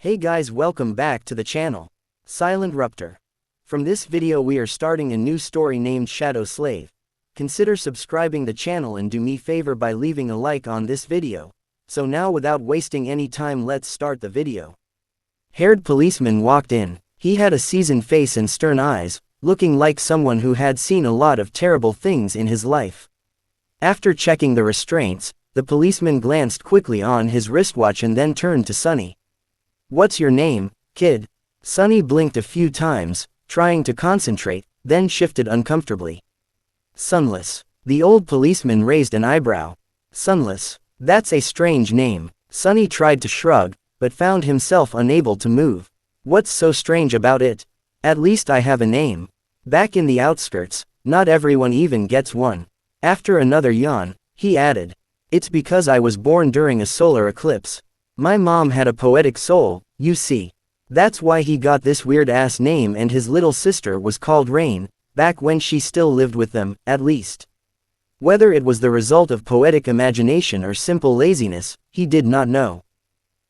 Hey guys, welcome back to the channel. Silent Ruptor. From this video we are starting a new story named Shadow Slave. Consider subscribing the channel and do me favor by leaving a like on this video. So now without wasting any time, let's start the video. Haired policeman walked in. He had a seasoned face and stern eyes, looking like someone who had seen a lot of terrible things in his life. After checking the restraints, the policeman glanced quickly on his wristwatch and then turned to Sonny. "What's your name, kid?" Sonny blinked a few times, trying to concentrate, then shifted uncomfortably. "Sunless." The old policeman raised an eyebrow. "Sunless? That's a strange name." Sonny tried to shrug, but found himself unable to move. "What's so strange about it? At least I have a name. Back in the outskirts, not everyone even gets one." After another yawn, he added, "It's because I was born during a solar eclipse. My mom had a poetic soul, you see. That's why he got this weird-ass name, and his little sister was called Rain, back when she still lived with them, at least." Whether it was the result of poetic imagination or simple laziness, he did not know.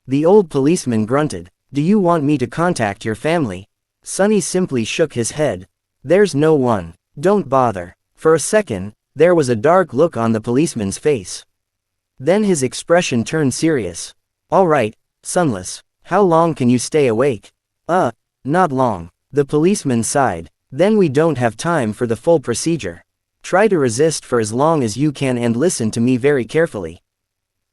The old policeman grunted. "Do you want me to contact your family?" Sonny simply shook his head. "There's no one. Don't bother." For a second, there was a dark look on the policeman's face. Then his expression turned serious. "All right, Sunless. How long can you stay awake?" Not long." The policeman sighed. "Then we don't have time for the full procedure. Try to resist for as long as you can and listen to me very carefully."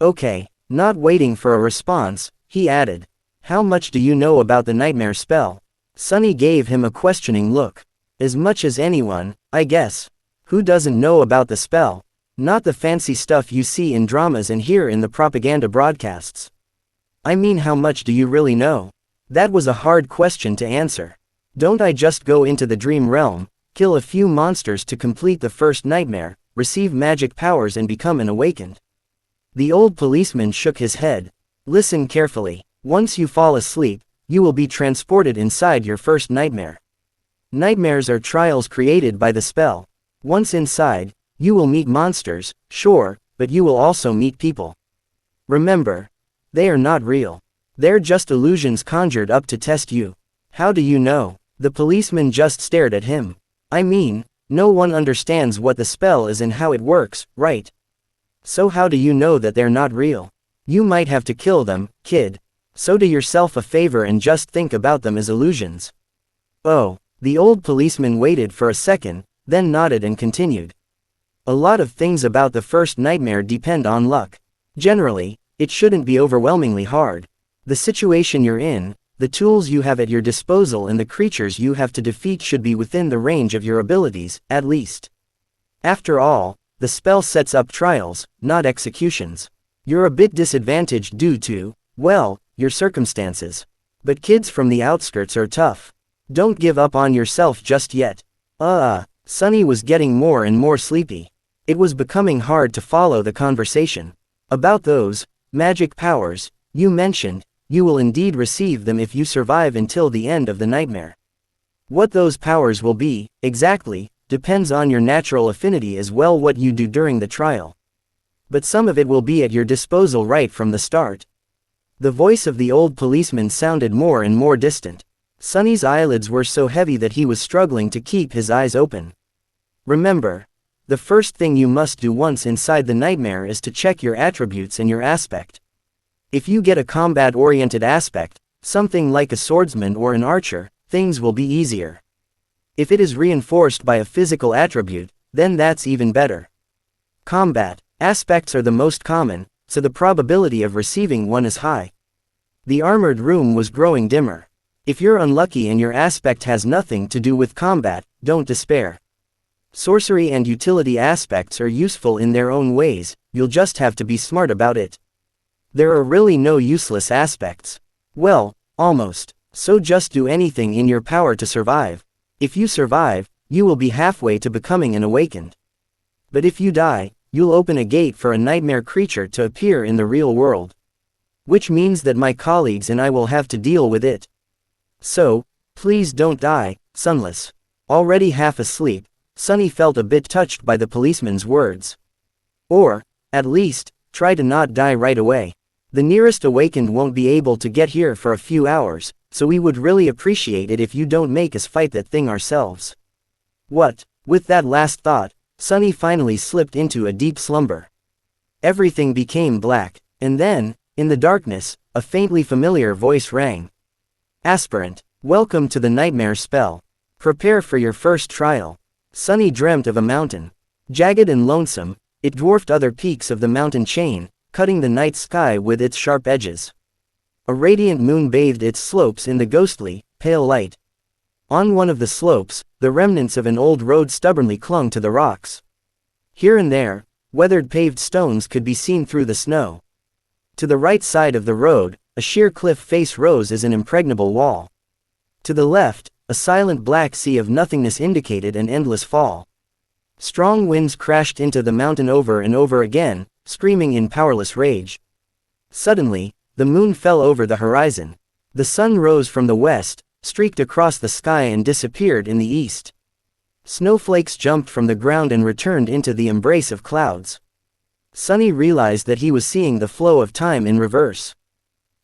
"Okay." Not waiting for a response, he added, "How much do you know about the nightmare spell?" Sonny gave him a questioning look. "As much as anyone, I guess. Who doesn't know about the spell? Not the fancy stuff you see in dramas and hear in the propaganda broadcasts. I mean, how much do you really know?" That was a hard question to answer. "Don't I just go into the dream realm, kill a few monsters to complete the first nightmare, receive magic powers and become an awakened?" The old policeman shook his head. "Listen carefully. Once you fall asleep, you will be transported inside your first nightmare. Nightmares are trials created by the spell. Once inside, you will meet monsters, sure, but you will also meet people. Remember, they are not real. They're just illusions conjured up to test you." "How do you know?" The policeman just stared at him. "I mean, no one understands what the spell is and how it works, right? So how do you know that they're not real? You might have to kill them, kid. So do yourself a favor and just think about them as illusions." "Oh." The old policeman waited for a second, then nodded and continued. "A lot of things about the first nightmare depend on luck. Generally, it shouldn't be overwhelmingly hard. The situation you're in, the tools you have at your disposal and the creatures you have to defeat should be within the range of your abilities, at least. After all, the spell sets up trials, not executions. You're a bit disadvantaged due to, well, your circumstances. But kids from the outskirts are tough. Don't give up on yourself just yet." Sonny was getting more and more sleepy. It was becoming hard to follow the conversation. "About those magic powers you mentioned, you will indeed receive them if you survive until the end of the nightmare. What those powers will be, exactly, depends on your natural affinity as well what you do during the trial. But some of it will be at your disposal right from the start." The voice of the old policeman sounded more and more distant. Sonny's eyelids were so heavy that he was struggling to keep his eyes open. "Remember, the first thing you must do once inside the nightmare is to check your attributes and your aspect. If you get a combat-oriented aspect, something like a swordsman or an archer, things will be easier. If it is reinforced by a physical attribute, then that's even better. Combat aspects are the most common, so the probability of receiving one is high." The armored room was growing dimmer. "If you're unlucky and your aspect has nothing to do with combat, don't despair. Sorcery and utility aspects are useful in their own ways, you'll just have to be smart about it. There are really no useless aspects. Well, almost. So just do anything in your power to survive. If you survive, you will be halfway to becoming an awakened. But if you die, you'll open a gate for a nightmare creature to appear in the real world. Which means that my colleagues and I will have to deal with it. So, please don't die, Sunless." Already half asleep, Sonny felt a bit touched by the policeman's words. "Or, at least, try to not die right away. The nearest awakened won't be able to get here for a few hours, so we would really appreciate it if you don't make us fight that thing ourselves. What? With that last thought, Sunny finally slipped into a deep slumber. Everything became black, and then, in the darkness, a faintly familiar voice rang. Aspirant, welcome to the nightmare spell. Prepare for your first trial. Sunny dreamt of a mountain. Jagged and lonesome, it dwarfed other peaks of the mountain chain, cutting the night sky with its sharp edges. A radiant moon bathed its slopes in the ghostly, pale light. On one of the slopes, the remnants of an old road stubbornly clung to the rocks. Here and there, weathered paved stones could be seen through the snow. To the right side of the road, a sheer cliff face rose as an impregnable wall. To the left, a silent black sea of nothingness indicated an endless fall. Strong winds crashed into the mountain over and over again, screaming in powerless rage. Suddenly, the moon fell over the horizon. The sun rose from the west, streaked across the sky and disappeared in the east. Snowflakes jumped from the ground and returned into the embrace of clouds. Sunny realized that he was seeing the flow of time in reverse.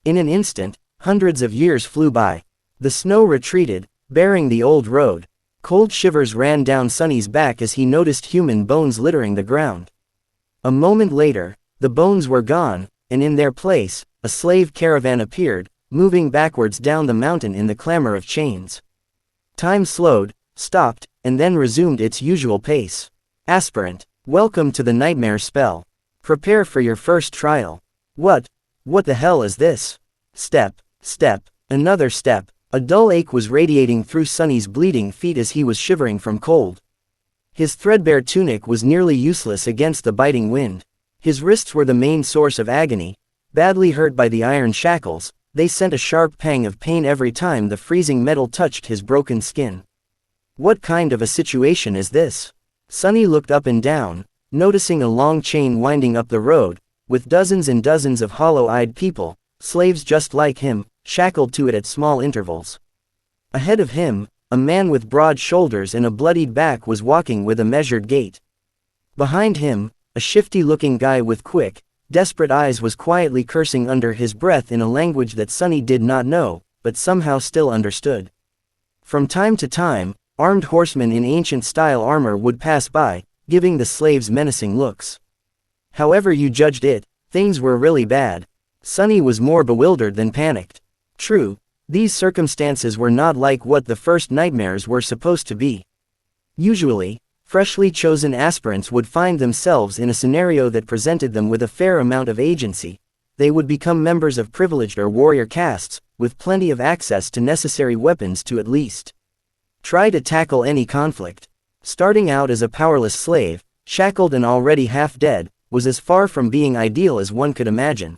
In an instant, hundreds of years flew by. The snow retreated, bearing the old road. Cold shivers ran down Sunny's back as he noticed human bones littering the ground. A moment later, the bones were gone, and in their place, a slave caravan appeared, moving backwards down the mountain in the clamor of chains. Time slowed, stopped, and then resumed its usual pace. Aspirant, welcome to the nightmare spell. Prepare for your first trial. What the hell is this? Step, another step. A dull ache was radiating through Sunny's bleeding feet as he was shivering from cold. His threadbare tunic was nearly useless against the biting wind. His wrists were the main source of agony. Badly hurt by the iron shackles, they sent a sharp pang of pain every time the freezing metal touched his broken skin. What kind of a situation is this? Sunny looked up and down, noticing a long chain winding up the road, with dozens and dozens of hollow-eyed people, slaves just like him, shackled to it at small intervals. Ahead of him, a man with broad shoulders and a bloodied back was walking with a measured gait. Behind him, a shifty-looking guy with quick, desperate eyes was quietly cursing under his breath in a language that Sunny did not know, but somehow still understood. From time to time, armed horsemen in ancient-style armor would pass by, giving the slaves menacing looks. However you judged it, things were really bad. Sunny was more bewildered than panicked. True, these circumstances were not like what the first nightmares were supposed to be. Usually, freshly chosen aspirants would find themselves in a scenario that presented them with a fair amount of agency. They would become members of privileged or warrior castes, with plenty of access to necessary weapons to at least try to tackle any conflict. Starting out as a powerless slave, shackled and already half dead, was as far from being ideal as one could imagine.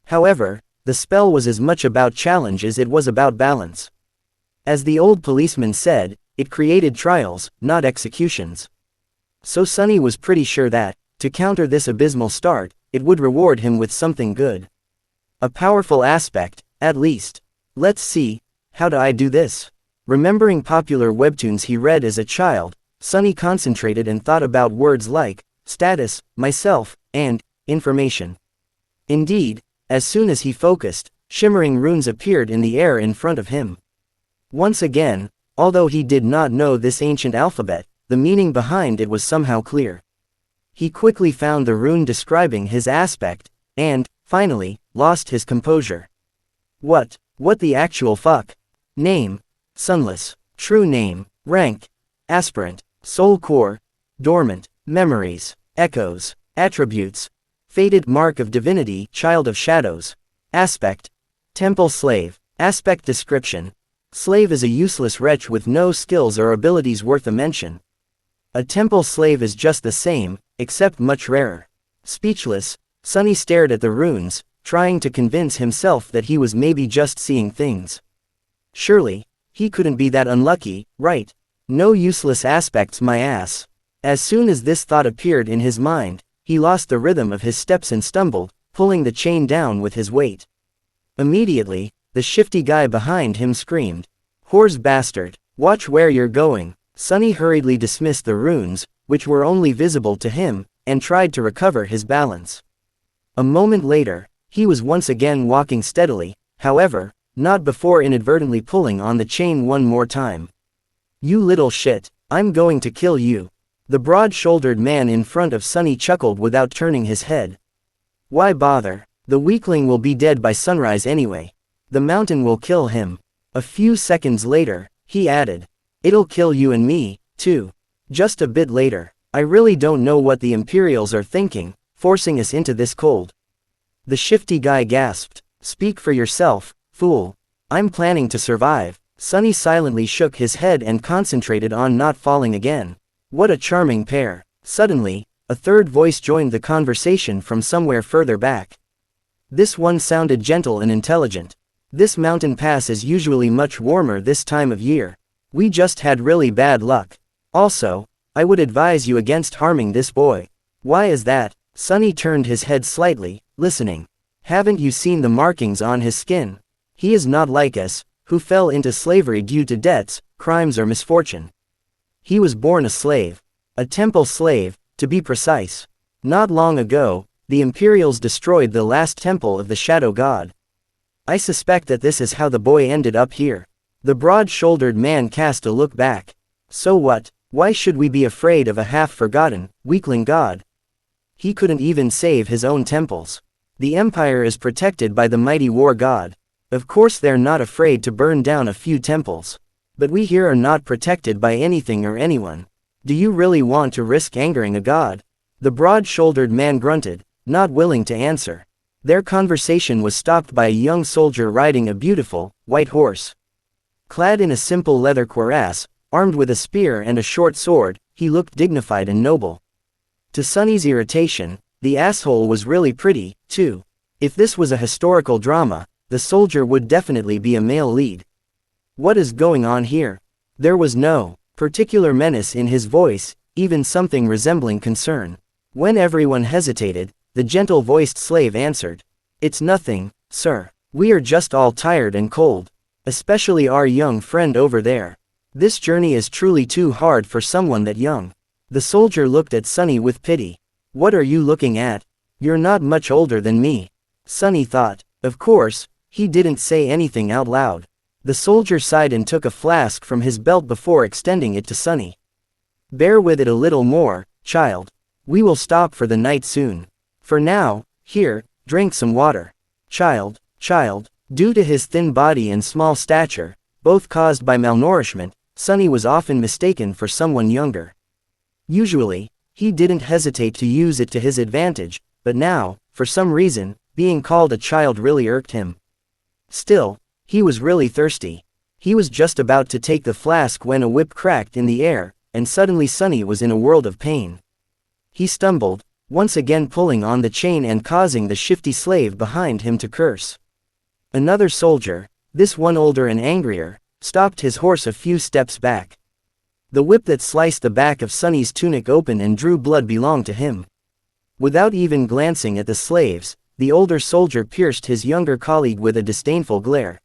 However, the spell was as much about challenge as it was about balance. As the old policeman said, it created trials, not executions. So Sunny was pretty sure that, to counter this abysmal start, it would reward him with something good. A powerful aspect, at least. Let's see, how do I do this? Remembering popular webtoons he read as a child, Sunny concentrated and thought about words like status, myself, and information. Indeed, as soon as he focused, shimmering runes appeared in the air in front of him. Once again, although he did not know this ancient alphabet, the meaning behind it was somehow clear. He quickly found the rune describing his aspect, and, finally, lost his composure. What the actual fuck? Name: Sunless. True name: rank: aspirant. Soul core: dormant. Memories: echoes. Attributes: fated mark of divinity, child of shadows. Aspect: temple slave. Aspect description: slave is a useless wretch with no skills or abilities worth a mention. A temple slave is just the same, except much rarer. Speechless, Sunny stared at the runes, trying to convince himself that he was maybe just seeing things. Surely, he couldn't be that unlucky, right? No useless aspects, my ass. As soon as this thought appeared in his mind, he lost the rhythm of his steps and stumbled, pulling the chain down with his weight. Immediately, the shifty guy behind him screamed, "Whores bastard, watch where you're going." Sunny hurriedly dismissed the runes, which were only visible to him, and tried to recover his balance. A moment later, He was once again walking steadily, however, not before inadvertently pulling on the chain one more time. "You little shit, I'm going to kill you." The broad-shouldered man in front of Sunny chuckled without turning his head. "Why bother? The weakling will be dead by sunrise anyway. The mountain will kill him." A few seconds later, he added, "It'll kill you and me, too." Just a bit later, "I really don't know what the Imperials are thinking, forcing us into this cold." The shifty guy gasped. "Speak for yourself, fool. I'm planning to survive." Sunny silently shook his head and concentrated on not falling again. What a charming pair. Suddenly, a third voice joined the conversation from somewhere further back. This one sounded gentle and intelligent. "This mountain pass is usually much warmer this time of year. We just had really bad luck. Also, I would advise you against harming this boy." "Why is that?" Sunny turned his head slightly, listening. "Haven't you seen the markings on his skin? He is not like us, who fell into slavery due to debts, crimes or misfortune. He was born a slave. A temple slave, to be precise. Not long ago, the Imperials destroyed the last temple of the Shadow God. I suspect that this is how the boy ended up here." The broad-shouldered man cast a look back. "So what? Why should we be afraid of a half-forgotten, weakling god? He couldn't even save his own temples. The Empire is protected by the mighty war god. Of course they're not afraid to burn down a few temples. But we here are not protected by anything or anyone. Do you really want to risk angering a god?" The broad-shouldered man grunted, not willing to answer. Their conversation was stopped by a young soldier riding a beautiful, white horse. Clad in a simple leather cuirass, armed with a spear and a short sword, he looked dignified and noble. To Sunny's irritation, the asshole was really pretty, too. If this was a historical drama, the soldier would definitely be a male lead. What is going on here? There was no particular menace in his voice, even something resembling concern. When everyone hesitated, the gentle-voiced slave answered, "It's nothing, sir. We are just all tired and cold. Especially our young friend over there. This journey is truly too hard for someone that young." The soldier looked at Sunny with pity. "What are you looking at? You're not much older than me." Sunny thought. Of course, he didn't say anything out loud. The soldier sighed and took a flask from his belt before extending it to Sunny. "Bear with it a little more, child. We will stop for the night soon. For now, here, drink some water." Child. Due to his thin body and small stature, both caused by malnourishment, Sunny was often mistaken for someone younger. Usually, he didn't hesitate to use it to his advantage, but now, for some reason, being called a child really irked him. Still, he was really thirsty. He was just about to take the flask when a whip cracked in the air, and suddenly Sunny was in a world of pain. He stumbled, once again pulling on the chain and causing the shifty slave behind him to curse. Another soldier, this one older and angrier, stopped his horse a few steps back. The whip that sliced the back of Sunny's tunic open and drew blood belonged to him. Without even glancing at the slaves, the older soldier pierced his younger colleague with a disdainful glare.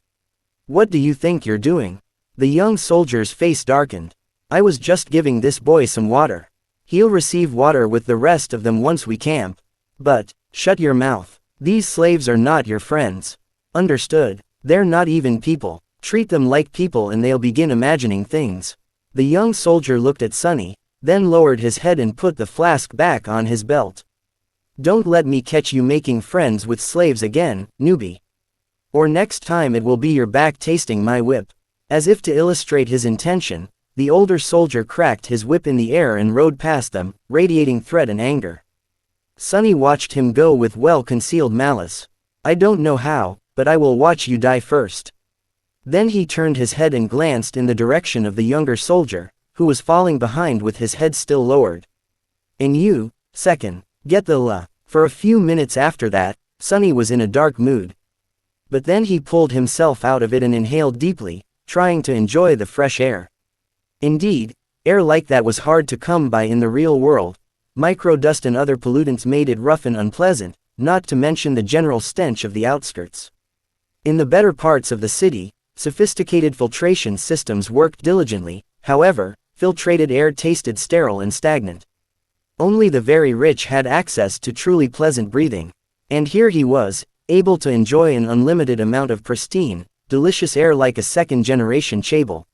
"What do you think you're doing?" The young soldier's face darkened. "I was just giving this boy some water. He'll receive water with the rest of them once we camp. But, shut your mouth. These slaves are not your friends. Understood? They're not even people. Treat them like people and they'll begin imagining things." The young soldier looked at Sunny, then lowered his head and put the flask back on his belt. "Don't let me catch you making friends with slaves again, newbie. Or next time it will be your back tasting my whip." As if to illustrate his intention, the older soldier cracked his whip in the air and rode past them, radiating threat and anger. Sunny watched him go with well-concealed malice. "I don't know how, but I will watch you die first." Then he turned his head and glanced in the direction of the younger soldier, who was falling behind with his head still lowered. "And you, second, get the la." For a few minutes after that, Sunny was in a dark mood. But then he pulled himself out of it and inhaled deeply, trying to enjoy the fresh air. Indeed, air like that was hard to come by in the real world. Microdust and other pollutants made it rough and unpleasant, not to mention the general stench of the outskirts. In the better parts of the city, sophisticated filtration systems worked diligently, however, filtrated air tasted sterile and stagnant. Only the very rich had access to truly pleasant breathing. And here he was, able to enjoy an unlimited amount of pristine, delicious air like a second-generation Chable.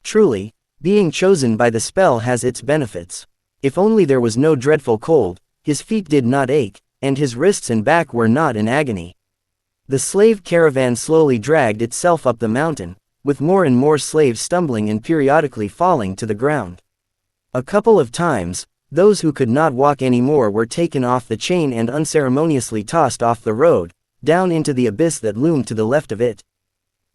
Truly, being chosen by the spell has its benefits. If only there was no dreadful cold, his feet did not ache, and his wrists and back were not in agony. The slave caravan slowly dragged itself up the mountain, with more and more slaves stumbling and periodically falling to the ground. A couple of times, those who could not walk anymore were taken off the chain and unceremoniously tossed off the road, down into the abyss that loomed to the left of it.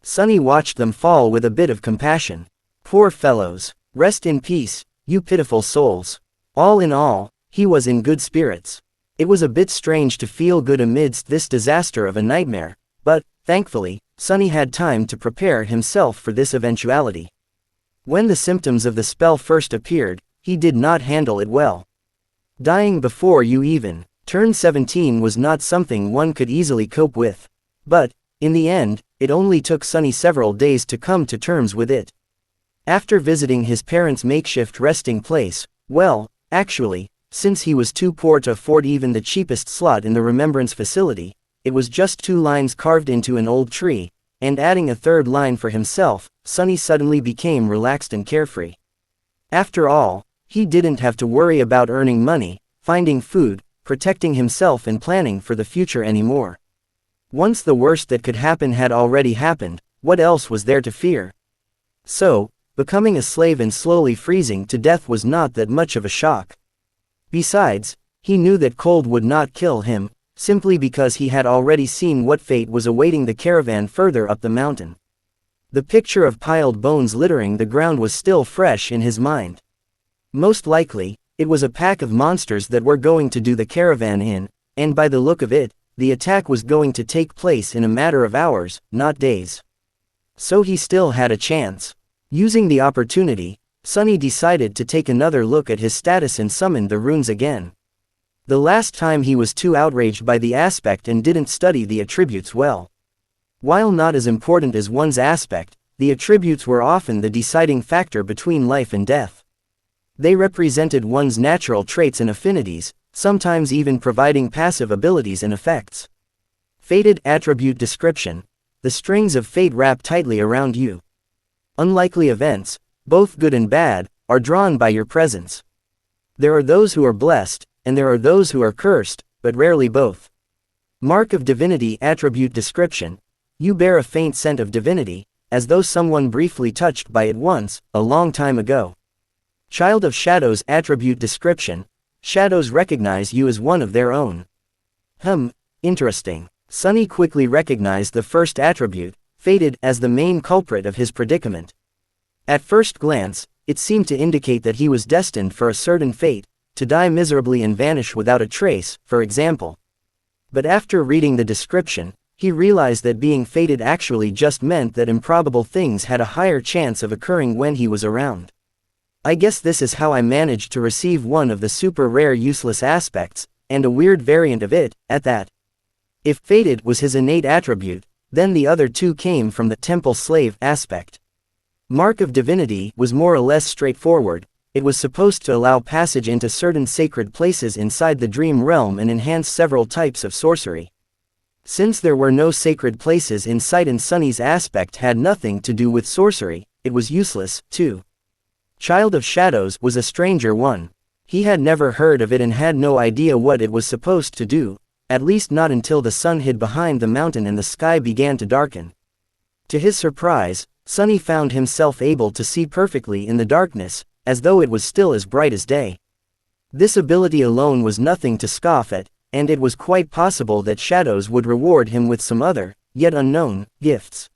Sunny watched them fall with a bit of compassion. Poor fellows, rest in peace, you pitiful souls. All in all, he was in good spirits. It was a bit strange to feel good amidst this disaster of a nightmare, but, thankfully, Sunny had time to prepare himself for this eventuality. When the symptoms of the spell first appeared, he did not handle it well. Dying before you even turned 17 was not something one could easily cope with. But, in the end, it only took Sunny several days to come to terms with it. After visiting his parents' makeshift resting place, well, actually, since he was too poor to afford even the cheapest slot in the remembrance facility, it was just 2 lines carved into an old tree, and adding a 3rd line for himself, Sunny suddenly became relaxed and carefree. After all, he didn't have to worry about earning money, finding food, protecting himself and planning for the future anymore. Once the worst that could happen had already happened, what else was there to fear? So, becoming a slave and slowly freezing to death was not that much of a shock. Besides, he knew that cold would not kill him, simply because he had already seen what fate was awaiting the caravan further up the mountain. The picture of piled bones littering the ground was still fresh in his mind. Most likely, it was a pack of monsters that were going to do the caravan in, and by the look of it, the attack was going to take place in a matter of hours, not days. So he still had a chance. Using the opportunity, Sunny decided to take another look at his status and summoned the runes again. The last time he was too outraged by the aspect and didn't study the attributes well. While not as important as one's aspect, the attributes were often the deciding factor between life and death. They represented one's natural traits and affinities, sometimes even providing passive abilities and effects. Fated attribute description: the strings of fate wrap tightly around you. Unlikely events, both good and bad, are drawn by your presence. There are those who are blessed, and there are those who are cursed, but rarely both. Mark of divinity attribute description: you bear a faint scent of divinity, as though someone briefly touched by it once, a long time ago. Child of shadows attribute description: shadows recognize you as one of their own. Interesting. Sunny quickly recognized the first attribute, fated, as the main culprit of his predicament. At first glance, it seemed to indicate that he was destined for a certain fate, to die miserably and vanish without a trace, for example. But after reading the description, he realized that being fated actually just meant that improbable things had a higher chance of occurring when he was around. I guess this is how I managed to receive one of the super rare useless aspects, and a weird variant of it, at that. If fated was his innate attribute, then the other 2 came from the temple slave aspect. Mark of divinity was more or less straightforward. It was supposed to allow passage into certain sacred places inside the dream realm and enhance several types of sorcery. Since there were no sacred places in sight and Sunny's aspect had nothing to do with sorcery, it was useless, too. Child of shadows was a stranger one. He had never heard of it and had no idea what it was supposed to do, at least not until the sun hid behind the mountain and the sky began to darken. To his surprise, Sunny found himself able to see perfectly in the darkness, as though it was still as bright as day. This ability alone was nothing to scoff at, and it was quite possible that shadows would reward him with some other, yet unknown, gifts.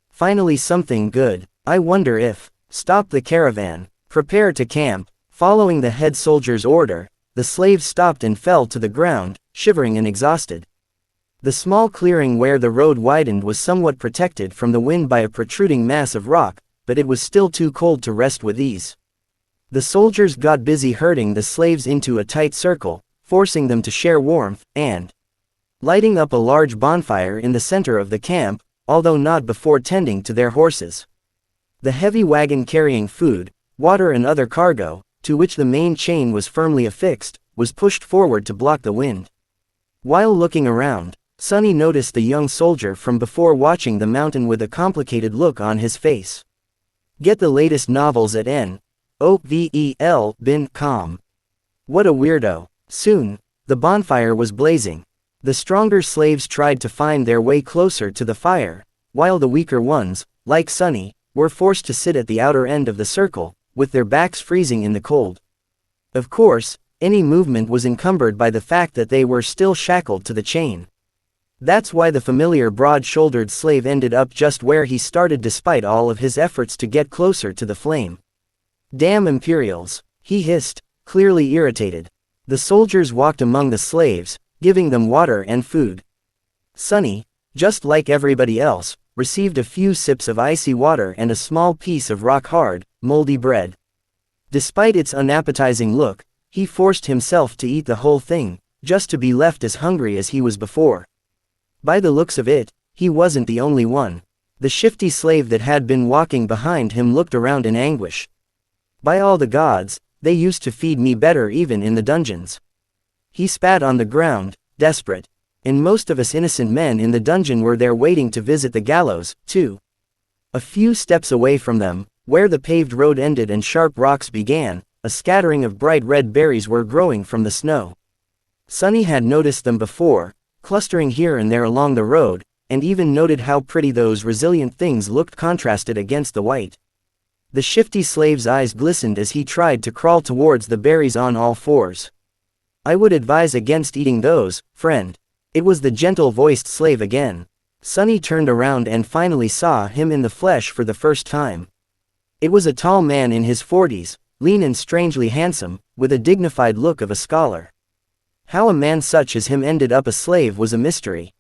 Finally something good. I wonder if. Stop the caravan. Prepare to camp. Following the head soldier's order, the slaves stopped and fell to the ground, shivering and exhausted. The small clearing where the road widened was somewhat protected from the wind by a protruding mass of rock, but it was still too cold to rest with ease. The soldiers got busy herding the slaves into a tight circle, forcing them to share warmth, and lighting up a large bonfire in the center of the camp, although not before tending to their horses. The heavy wagon carrying food, water and other cargo, to which the main chain was firmly affixed, was pushed forward to block the wind. While looking around, Sunny noticed the young soldier from before watching the mountain with a complicated look on his face. Get the latest novels at novel.com. What a weirdo. Soon, the bonfire was blazing. The stronger slaves tried to find their way closer to the fire, while the weaker ones, like Sunny, were forced to sit at the outer end of the circle, with their backs freezing in the cold. Of course, any movement was encumbered by the fact that they were still shackled to the chain. That's why the familiar broad-shouldered slave ended up just where he started despite all of his efforts to get closer to the flame. Damn Imperials, he hissed, clearly irritated. The soldiers walked among the slaves, giving them water and food. Sunny, just like everybody else, received a few sips of icy water and a small piece of rock-hard, moldy bread. Despite its unappetizing look, he forced himself to eat the whole thing, just to be left as hungry as he was before. By the looks of it, he wasn't the only one. The shifty slave that had been walking behind him looked around in anguish. By all the gods, they used to feed me better even in the dungeons. He spat on the ground, desperate. And most of us innocent men in the dungeon were there waiting to visit the gallows, too. A few steps away from them, where the paved road ended and sharp rocks began, a scattering of bright red berries were growing from the snow. Sunny had noticed them before, clustering here and there along the road, and even noted how pretty those resilient things looked contrasted against the white. The shifty slave's eyes glistened as he tried to crawl towards the berries on all fours. I would advise against eating those, friend. It was the gentle-voiced slave again. Sunny turned around and finally saw him in the flesh for the first time. It was a tall man in his 40s, lean and strangely handsome, with a dignified look of a scholar. How a man such as him ended up a slave was a mystery.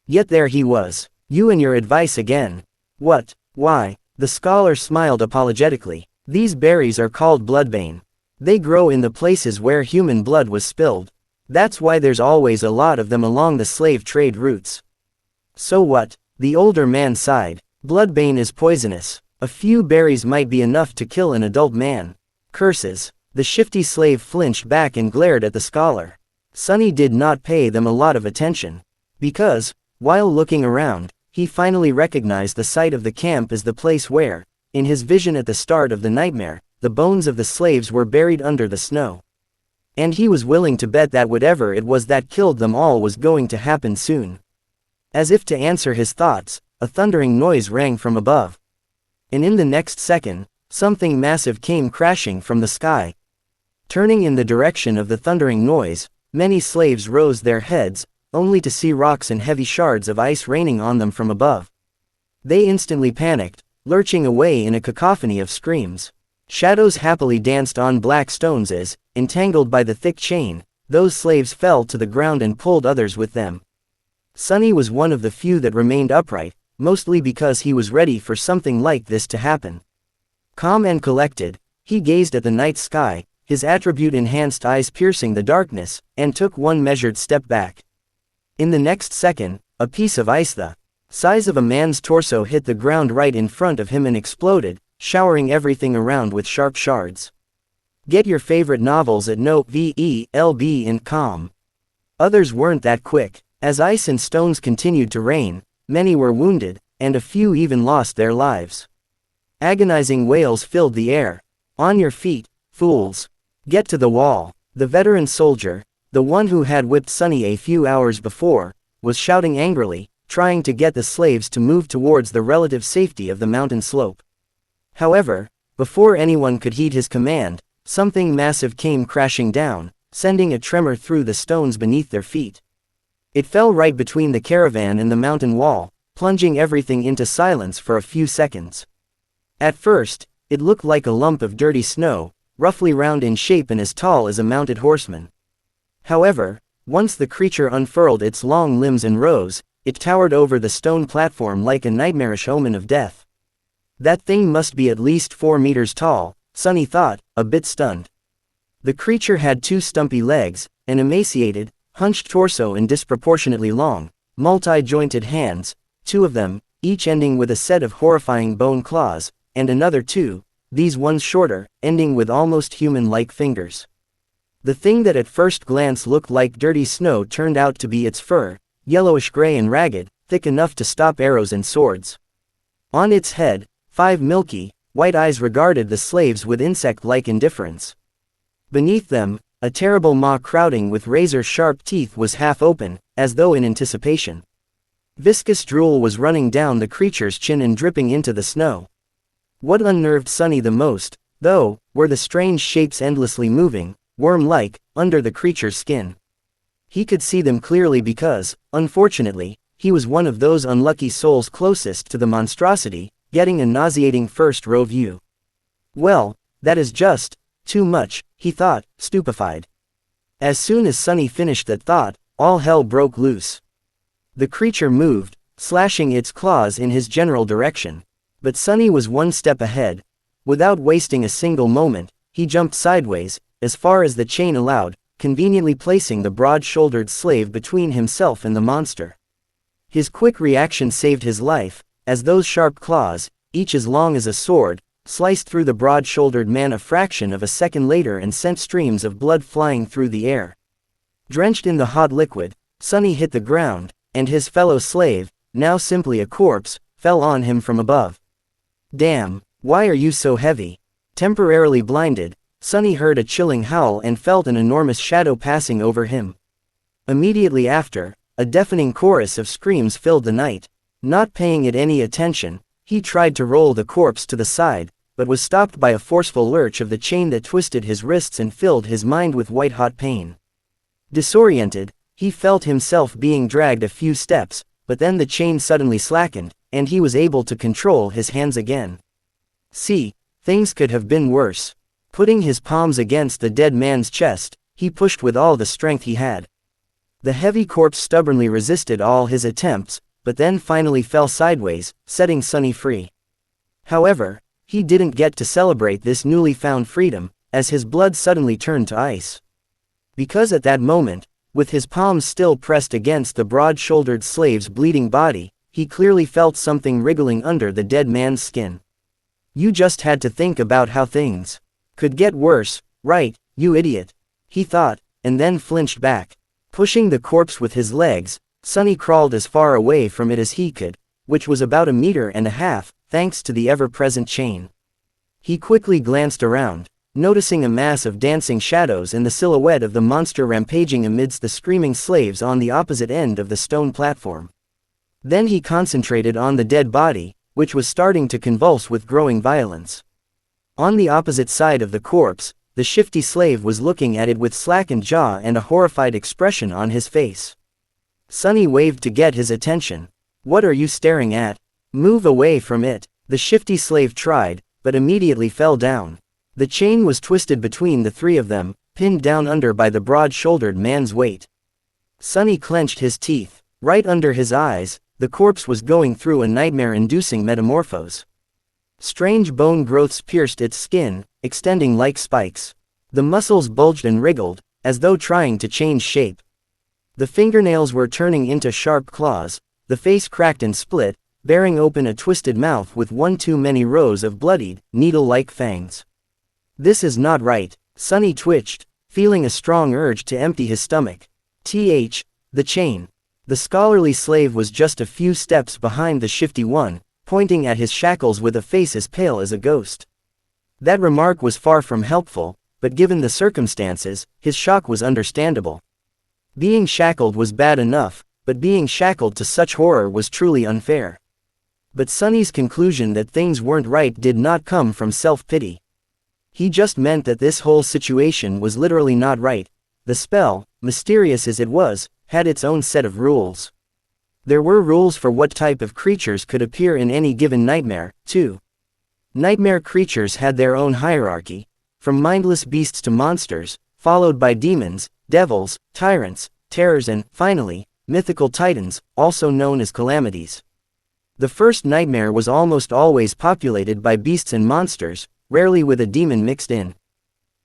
Yet there he was. You and your advice again. What? Why? The scholar smiled apologetically. These berries are called bloodbane. They grow in the places where human blood was spilled. That's why there's always a lot of them along the slave trade routes. So what? The older man sighed. Bloodbane is poisonous. A few berries might be enough to kill an adult man. Curses. The shifty slave flinched back and glared at the scholar. Sunny did not pay them a lot of attention. Because, while looking around, he finally recognized the site of the camp as the place where, in his vision at the start of the nightmare, the bones of the slaves were buried under the snow. And he was willing to bet that whatever it was that killed them all was going to happen soon. As if to answer his thoughts, a thundering noise rang from above. And in the next second, something massive came crashing from the sky. Turning in the direction of the thundering noise, many slaves rose their heads, only to see rocks and heavy shards of ice raining on them from above. They instantly panicked, lurching away in a cacophony of screams. Shadows happily danced on black stones as, entangled by the thick chain, those slaves fell to the ground and pulled others with them. Sunny was one of the few that remained upright, mostly because he was ready for something like this to happen. Calm and collected, he gazed at the night sky, his attribute-enhanced eyes piercing the darkness, and took one measured step back. In the next second, a piece of ice the size of a man's torso hit the ground right in front of him and exploded, showering everything around with sharp shards. Get your favorite novels at novelb.com. Others weren't that quick. As ice and stones continued to rain, many were wounded, and a few even lost their lives. Agonizing wails filled the air. On your feet, fools. Get to the wall. The veteran soldier, the one who had whipped Sunny a few hours before, was shouting angrily, trying to get the slaves to move towards the relative safety of the mountain slope. However, before anyone could heed his command, something massive came crashing down, sending a tremor through the stones beneath their feet. It fell right between the caravan and the mountain wall, plunging everything into silence for a few seconds. At first, it looked like a lump of dirty snow, roughly round in shape and as tall as a mounted horseman. However, once the creature unfurled its long limbs and rose, it towered over the stone platform like a nightmarish omen of death. That thing must be at least 4 meters tall, Sunny thought, a bit stunned. The creature had 2 stumpy legs, an emaciated, hunched torso and disproportionately long, multi-jointed hands, 2 of them, each ending with a set of horrifying bone claws, and another 2, these ones shorter, ending with almost human-like fingers. The thing that at first glance looked like dirty snow turned out to be its fur, yellowish-gray and ragged, thick enough to stop arrows and swords. On its head, 5 milky, white eyes regarded the slaves with insect-like indifference. Beneath them, a terrible maw crowding with razor-sharp teeth was half open, as though in anticipation. Viscous drool was running down the creature's chin and dripping into the snow. What unnerved Sunny the most, though, were the strange shapes endlessly moving, worm-like, under the creature's skin. He could see them clearly because, unfortunately, he was one of those unlucky souls closest to the monstrosity, getting a nauseating first-row view. Well, that is just too much, he thought, stupefied. As soon as Sunny finished that thought, all hell broke loose. The creature moved, slashing its claws in his general direction. But Sunny was one step ahead. Without wasting a single moment, he jumped sideways, as far as the chain allowed, conveniently placing the broad-shouldered slave between himself and the monster. His quick reaction saved his life, as those sharp claws, each as long as a sword, sliced through the broad-shouldered man a fraction of a second later and sent streams of blood flying through the air. Drenched in the hot liquid, Sunny hit the ground, and his fellow slave, now simply a corpse, fell on him from above. Damn, why are you so heavy? Temporarily blinded, Sunny heard a chilling howl and felt an enormous shadow passing over him. Immediately after, a deafening chorus of screams filled the night. Not paying it any attention, he tried to roll the corpse to the side, but was stopped by a forceful lurch of the chain that twisted his wrists and filled his mind with white-hot pain. Disoriented, he felt himself being dragged a few steps, but then the chain suddenly slackened, and he was able to control his hands again. See, things could have been worse. Putting his palms against the dead man's chest, he pushed with all the strength he had. The heavy corpse stubbornly resisted all his attempts, but then finally fell sideways, setting Sunny free. However, he didn't get to celebrate this newly found freedom, as his blood suddenly turned to ice. Because at that moment, with his palms still pressed against the broad-shouldered slave's bleeding body, he clearly felt something wriggling under the dead man's skin. You just had to think about how things could get worse, right, you idiot, he thought, and then flinched back. Pushing the corpse with his legs, Sunny crawled as far away from it as he could, which was about 1.5 meters, thanks to the ever-present chain. He quickly glanced around, noticing a mass of dancing shadows and the silhouette of the monster rampaging amidst the screaming slaves on the opposite end of the stone platform. Then he concentrated on the dead body, which was starting to convulse with growing violence. On the opposite side of the corpse, the shifty slave was looking at it with slackened jaw and a horrified expression on his face. Sunny waved to get his attention. What are you staring at? Move away from it. The shifty slave tried, but immediately fell down. The chain was twisted between the three of them, pinned down under by the broad-shouldered man's weight. Sunny clenched his teeth. Right under his eyes, the corpse was going through a nightmare-inducing metamorphose. Strange bone growths pierced its skin, extending like spikes. The muscles bulged and wriggled, as though trying to change shape. The fingernails were turning into sharp claws, the face cracked and split, bearing open a twisted mouth with one too many rows of bloodied, needle-like fangs. This is not right, Sunny twitched, feeling a strong urge to empty his stomach. The chain. The scholarly slave was just a few steps behind the shifty one, pointing at his shackles with a face as pale as a ghost. That remark was far from helpful, but given the circumstances, his shock was understandable. Being shackled was bad enough, but being shackled to such horror was truly unfair. But Sunny's conclusion that things weren't right did not come from self-pity. He just meant that this whole situation was literally not right. The spell, mysterious as it was, had its own set of rules. There were rules for what type of creatures could appear in any given nightmare, too. Nightmare creatures had their own hierarchy, from mindless beasts to monsters, followed by demons, devils, tyrants, terrors and, finally, mythical titans, also known as calamities. The first nightmare was almost always populated by beasts and monsters, rarely with a demon mixed in.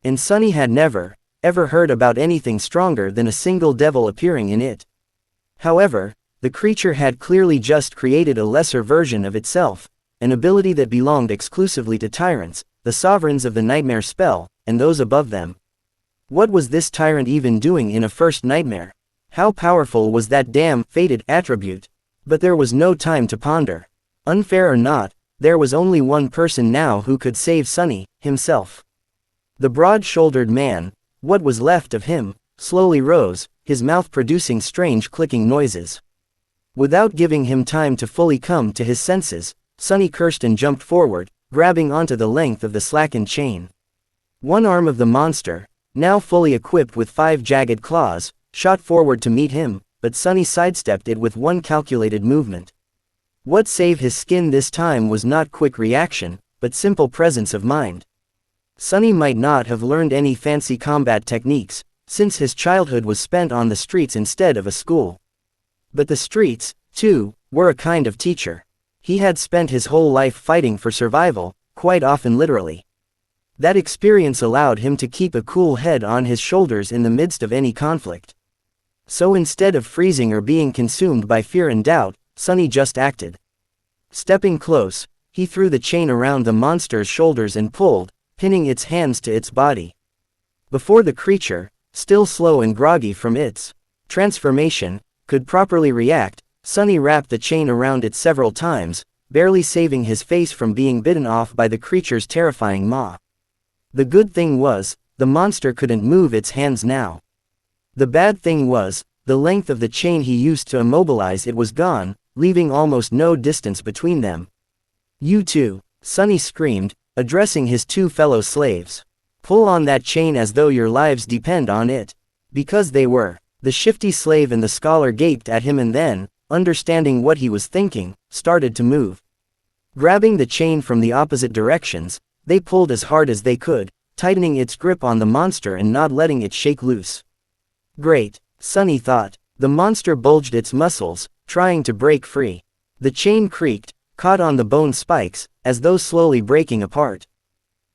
And Sunny had never, ever heard about anything stronger than a single devil appearing in it. However, the creature had clearly just created a lesser version of itself, an ability that belonged exclusively to tyrants, the sovereigns of the nightmare spell, and those above them. What was this tyrant even doing in a first nightmare? How powerful was that damn fated attribute? But there was no time to ponder. Unfair or not, there was only one person now who could save Sunny, himself. The broad-shouldered man, what was left of him, slowly rose, his mouth producing strange clicking noises. Without giving him time to fully come to his senses, Sunny cursed and jumped forward, grabbing onto the length of the slackened chain. One arm of the monster, now fully equipped with 5 jagged claws, shot forward to meet him, but Sunny sidestepped it with one calculated movement. What saved his skin this time was not quick reaction, but simple presence of mind. Sunny might not have learned any fancy combat techniques, since his childhood was spent on the streets instead of a school. But the streets, too, were a kind of teacher. He had spent his whole life fighting for survival, quite often literally. That experience allowed him to keep a cool head on his shoulders in the midst of any conflict. So instead of freezing or being consumed by fear and doubt, Sunny just acted. Stepping close, he threw the chain around the monster's shoulders and pulled, pinning its hands to its body. Before the creature, still slow and groggy from its transformation, could properly react, Sunny wrapped the chain around it several times, barely saving his face from being bitten off by the creature's terrifying maw. The good thing was, the monster couldn't move its hands now. The bad thing was, the length of the chain he used to immobilize it was gone, leaving almost no distance between them. "You two," Sunny screamed, addressing his 2 fellow slaves. "Pull on that chain as though your lives depend on it." Because they were. The shifty slave and the scholar gaped at him and then, understanding what he was thinking, started to move. Grabbing the chain from the opposite directions, they pulled as hard as they could, tightening its grip on the monster and not letting it shake loose. Great, Sunny thought. The monster bulged its muscles, trying to break free. The chain creaked, caught on the bone spikes, as though slowly breaking apart.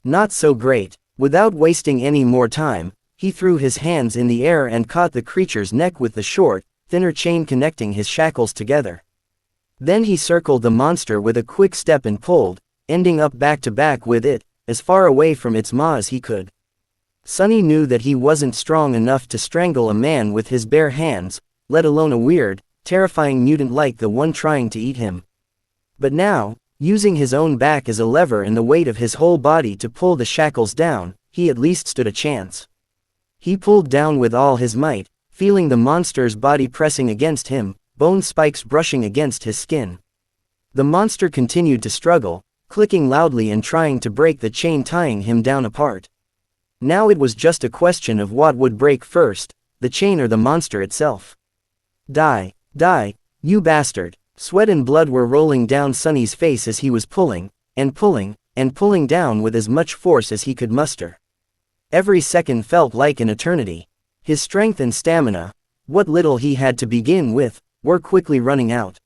Not so great. Without wasting any more time, he threw his hands in the air and caught the creature's neck with the short, thinner chain connecting his shackles together. Then he circled the monster with a quick step and pulled, ending up back to back with it, as far away from its maw as he could. Sunny knew that he wasn't strong enough to strangle a man with his bare hands, let alone a weird, terrifying mutant like the one trying to eat him. But now, using his own back as a lever and the weight of his whole body to pull the shackles down, he at least stood a chance. He pulled down with all his might, feeling the monster's body pressing against him, bone spikes brushing against his skin. The monster continued to struggle, clicking loudly and trying to break the chain tying him down apart. Now it was just a question of what would break first, the chain or the monster itself. "Die, die, you bastard." Sweat and blood were rolling down Sunny's face as he was pulling, and pulling, and pulling down with as much force as he could muster. Every second felt like an eternity. His strength and stamina, what little he had to begin with, were quickly running out.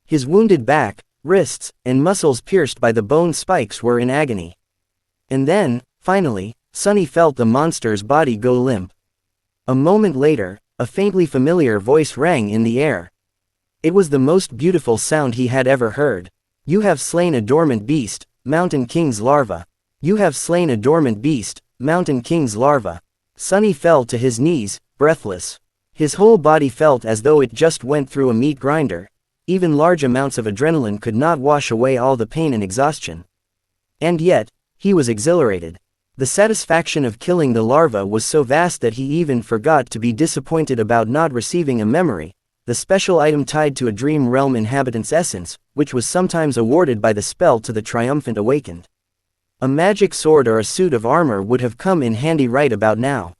His wounded back, wrists, and muscles pierced by the bone spikes were in agony. And then, finally, Sunny felt the monster's body go limp. A moment later, a faintly familiar voice rang in the air. It was the most beautiful sound he had ever heard. "You have slain a dormant beast, Mountain King's larva. You have slain a dormant beast, Mountain King's larva." Sunny fell to his knees, breathless. His whole body felt as though it just went through a meat grinder. Even large amounts of adrenaline could not wash away all the pain and exhaustion. And yet, he was exhilarated. The satisfaction of killing the larva was so vast that he even forgot to be disappointed about not receiving a memory, the special item tied to a dream realm inhabitant's essence, which was sometimes awarded by the spell to the triumphant awakened. A magic sword or a suit of armor would have come in handy right about now.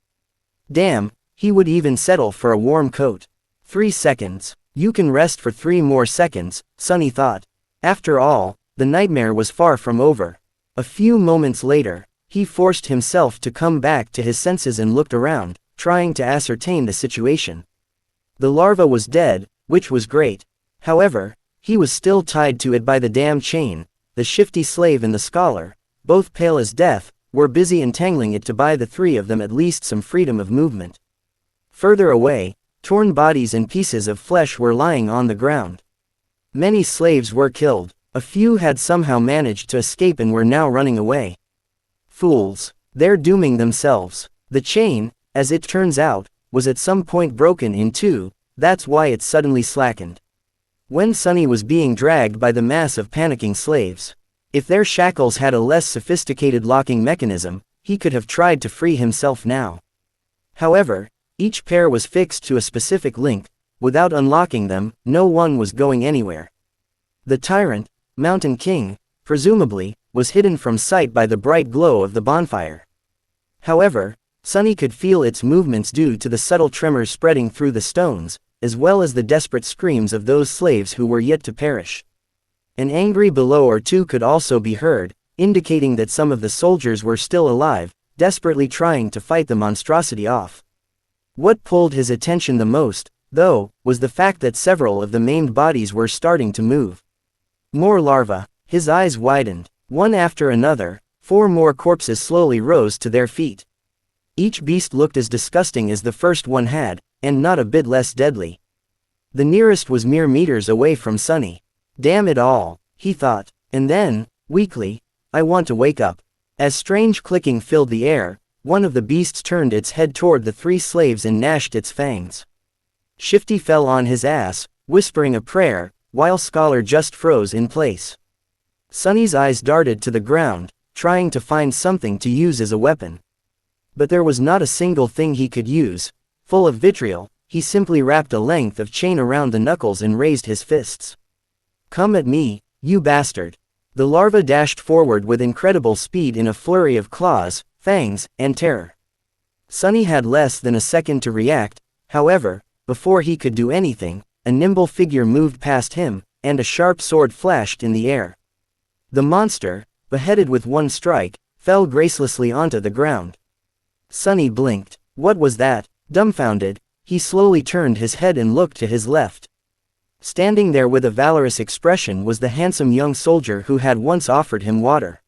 Damn, he would even settle for a warm coat. 3 seconds. You can rest for 3 more seconds, Sunny thought. After all, the nightmare was far from over. A few moments later, he forced himself to come back to his senses and looked around, trying to ascertain the situation. The larva was dead, which was great. However, he was still tied to it by the damn chain. The shifty slave and the scholar, both pale as death, were busy entangling it to buy the 3 of them at least some freedom of movement. Further away, torn bodies and pieces of flesh were lying on the ground. Many slaves were killed. A few had somehow managed to escape and were now running away. Fools. They're dooming themselves. The chain, as it turns out, was at some point broken in two, that's why it suddenly slackened. When Sunny was being dragged by the mass of panicking slaves. If their shackles had a less sophisticated locking mechanism, he could have tried to free himself now. However, each pair was fixed to a specific link. Without unlocking them, no one was going anywhere. The tyrant, Mountain King, presumably, was hidden from sight by the bright glow of the bonfire. However, Sunny could feel its movements due to the subtle tremors spreading through the stones, as well as the desperate screams of those slaves who were yet to perish. An angry bellow or two could also be heard, indicating that some of the soldiers were still alive, desperately trying to fight the monstrosity off. What pulled his attention the most, though, was the fact that several of the maimed bodies were starting to move. More larvae. His eyes widened. One after another, 4 more corpses slowly rose to their feet. Each beast looked as disgusting as the first one had, and not a bit less deadly. The nearest was mere meters away from Sunny. Damn it all, he thought, and then, weakly, I want to wake up. As strange clicking filled the air, one of the beasts turned its head toward the 3 slaves and gnashed its fangs. Shifty fell on his ass, whispering a prayer, while Scholar just froze in place. Sunny's eyes darted to the ground, trying to find something to use as a weapon. But there was not a single thing he could use. Full of vitriol, he simply wrapped a length of chain around the knuckles and raised his fists. Come at me, you bastard. The larva dashed forward with incredible speed in a flurry of claws, fangs, and terror. Sunny had less than a second to react, however, before he could do anything, a nimble figure moved past him, and a sharp sword flashed in the air. The monster, beheaded with one strike, fell gracelessly onto the ground. Sunny blinked. What was that? Dumbfounded, he slowly turned his head and looked to his left. Standing there with a valorous expression was the handsome young soldier who had once offered him water.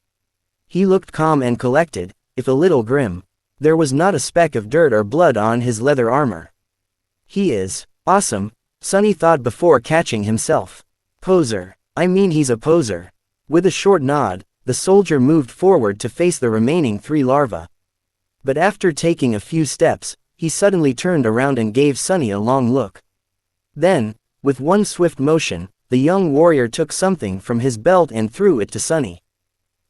He looked calm and collected, if a little grim. There was not a speck of dirt or blood on his leather armor. He is awesome, Sunny thought before catching himself. Poser. I mean, he's a poser. With a short nod, the soldier moved forward to face the remaining 3 larvae. But after taking a few steps, he suddenly turned around and gave Sunny a long look. Then, with one swift motion, the young warrior took something from his belt and threw it to Sunny.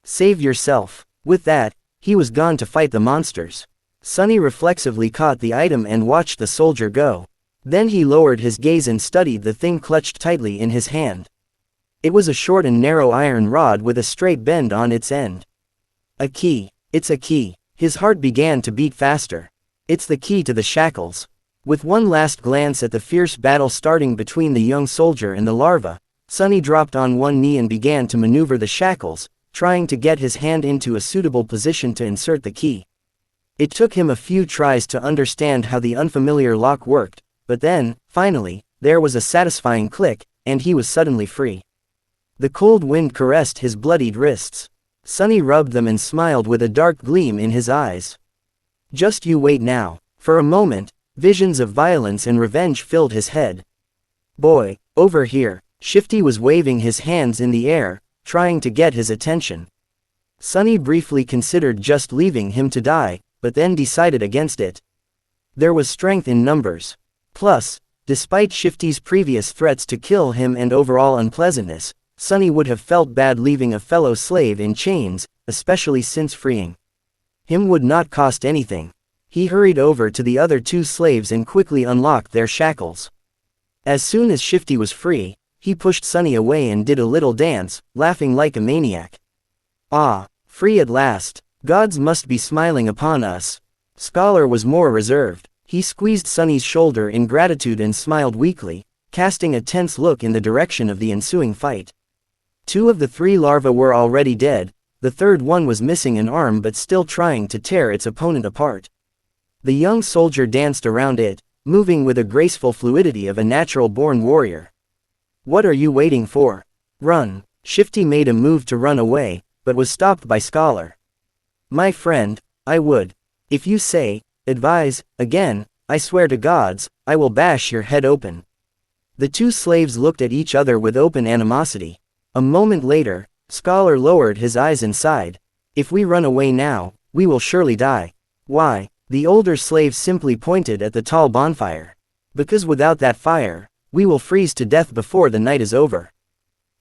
Save yourself. With that, he was gone to fight the monsters. Sunny reflexively caught the item and watched the soldier go. Then he lowered his gaze and studied the thing clutched tightly in his hand. It was a short and narrow iron rod with a straight bend on its end. A key. It's a key. His heart began to beat faster. It's the key to the shackles. With one last glance at the fierce battle starting between the young soldier and the larva, Sunny dropped on one knee and began to maneuver the shackles, trying to get his hand into a suitable position to insert the key. It took him a few tries to understand how the unfamiliar lock worked, but then, finally, there was a satisfying click, and he was suddenly free. The cold wind caressed his bloodied wrists. Sunny rubbed them and smiled with a dark gleam in his eyes. Just you wait now. For a moment, visions of violence and revenge filled his head. Boy, over here. Shifty was waving his hands in the air, trying to get his attention. Sunny briefly considered just leaving him to die, but then decided against it. There was strength in numbers. Plus, despite Shifty's previous threats to kill him and overall unpleasantness, Sunny would have felt bad leaving a fellow slave in chains, especially since freeing him would not cost anything. He hurried over to the other 2 slaves and quickly unlocked their shackles. As soon as Shifty was free, he pushed Sunny away and did a little dance, laughing like a maniac. Ah, free at last. Gods must be smiling upon us. Scholar was more reserved. He squeezed Sunny's shoulder in gratitude and smiled weakly, casting a tense look in the direction of the ensuing fight. 2 of the 3 larvae were already dead, the third one was missing an arm but still trying to tear its opponent apart. The young soldier danced around it, moving with a graceful fluidity of a natural-born warrior. What are you waiting for? Run. Shifty made a move to run away, but was stopped by Scholar. My friend, I would. If you say, advise, again, I swear to gods, I will bash your head open. The 2 slaves looked at each other with open animosity. A moment later, Scholar lowered his eyes and sighed. If we run away now, we will surely die. Why? The older slave simply pointed at the tall bonfire. Because without that fire, we will freeze to death before the night is over.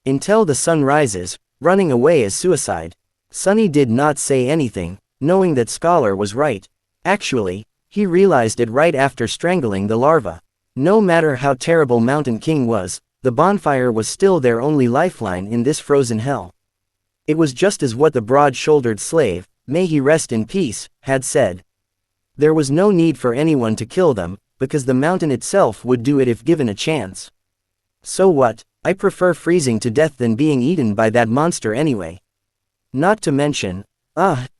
Until the sun rises, running away is suicide. Sunny did not say anything, knowing that Scholar was right. Actually, he realized it right after strangling the larva. No matter how terrible Mountain King was, the bonfire was still their only lifeline in this frozen hell. It was just as what the broad-shouldered slave, may he rest in peace, had said. There was no need for anyone to kill them, because the mountain itself would do it if given a chance. So what? I prefer freezing to death than being eaten by that monster anyway. Not to mention,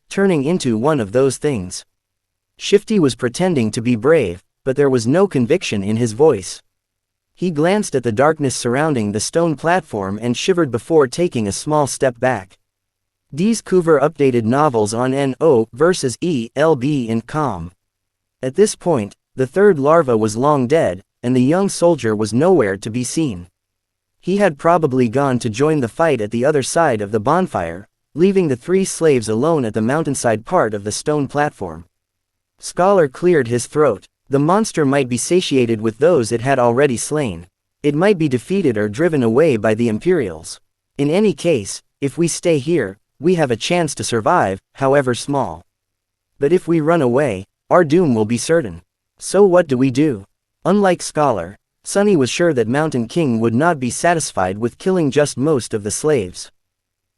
turning into one of those things. Shifty was pretending to be brave, but there was no conviction in his voice. He glanced at the darkness surrounding the stone platform and shivered before taking a small step back. These Coover updated novels on NO versus ELB in com. At this point, the third larva was long dead, and the young soldier was nowhere to be seen. He had probably gone to join the fight at the other side of the bonfire, leaving the three slaves alone at the mountainside part of the stone platform. Scholar cleared his throat. The monster might be satiated with those it had already slain. It might be defeated or driven away by the Imperials. In any case, if we stay here, we have a chance to survive, however small. But if we run away, our doom will be certain. So what do we do? Unlike Scholar, Sunny was sure that Mountain King would not be satisfied with killing just most of the slaves.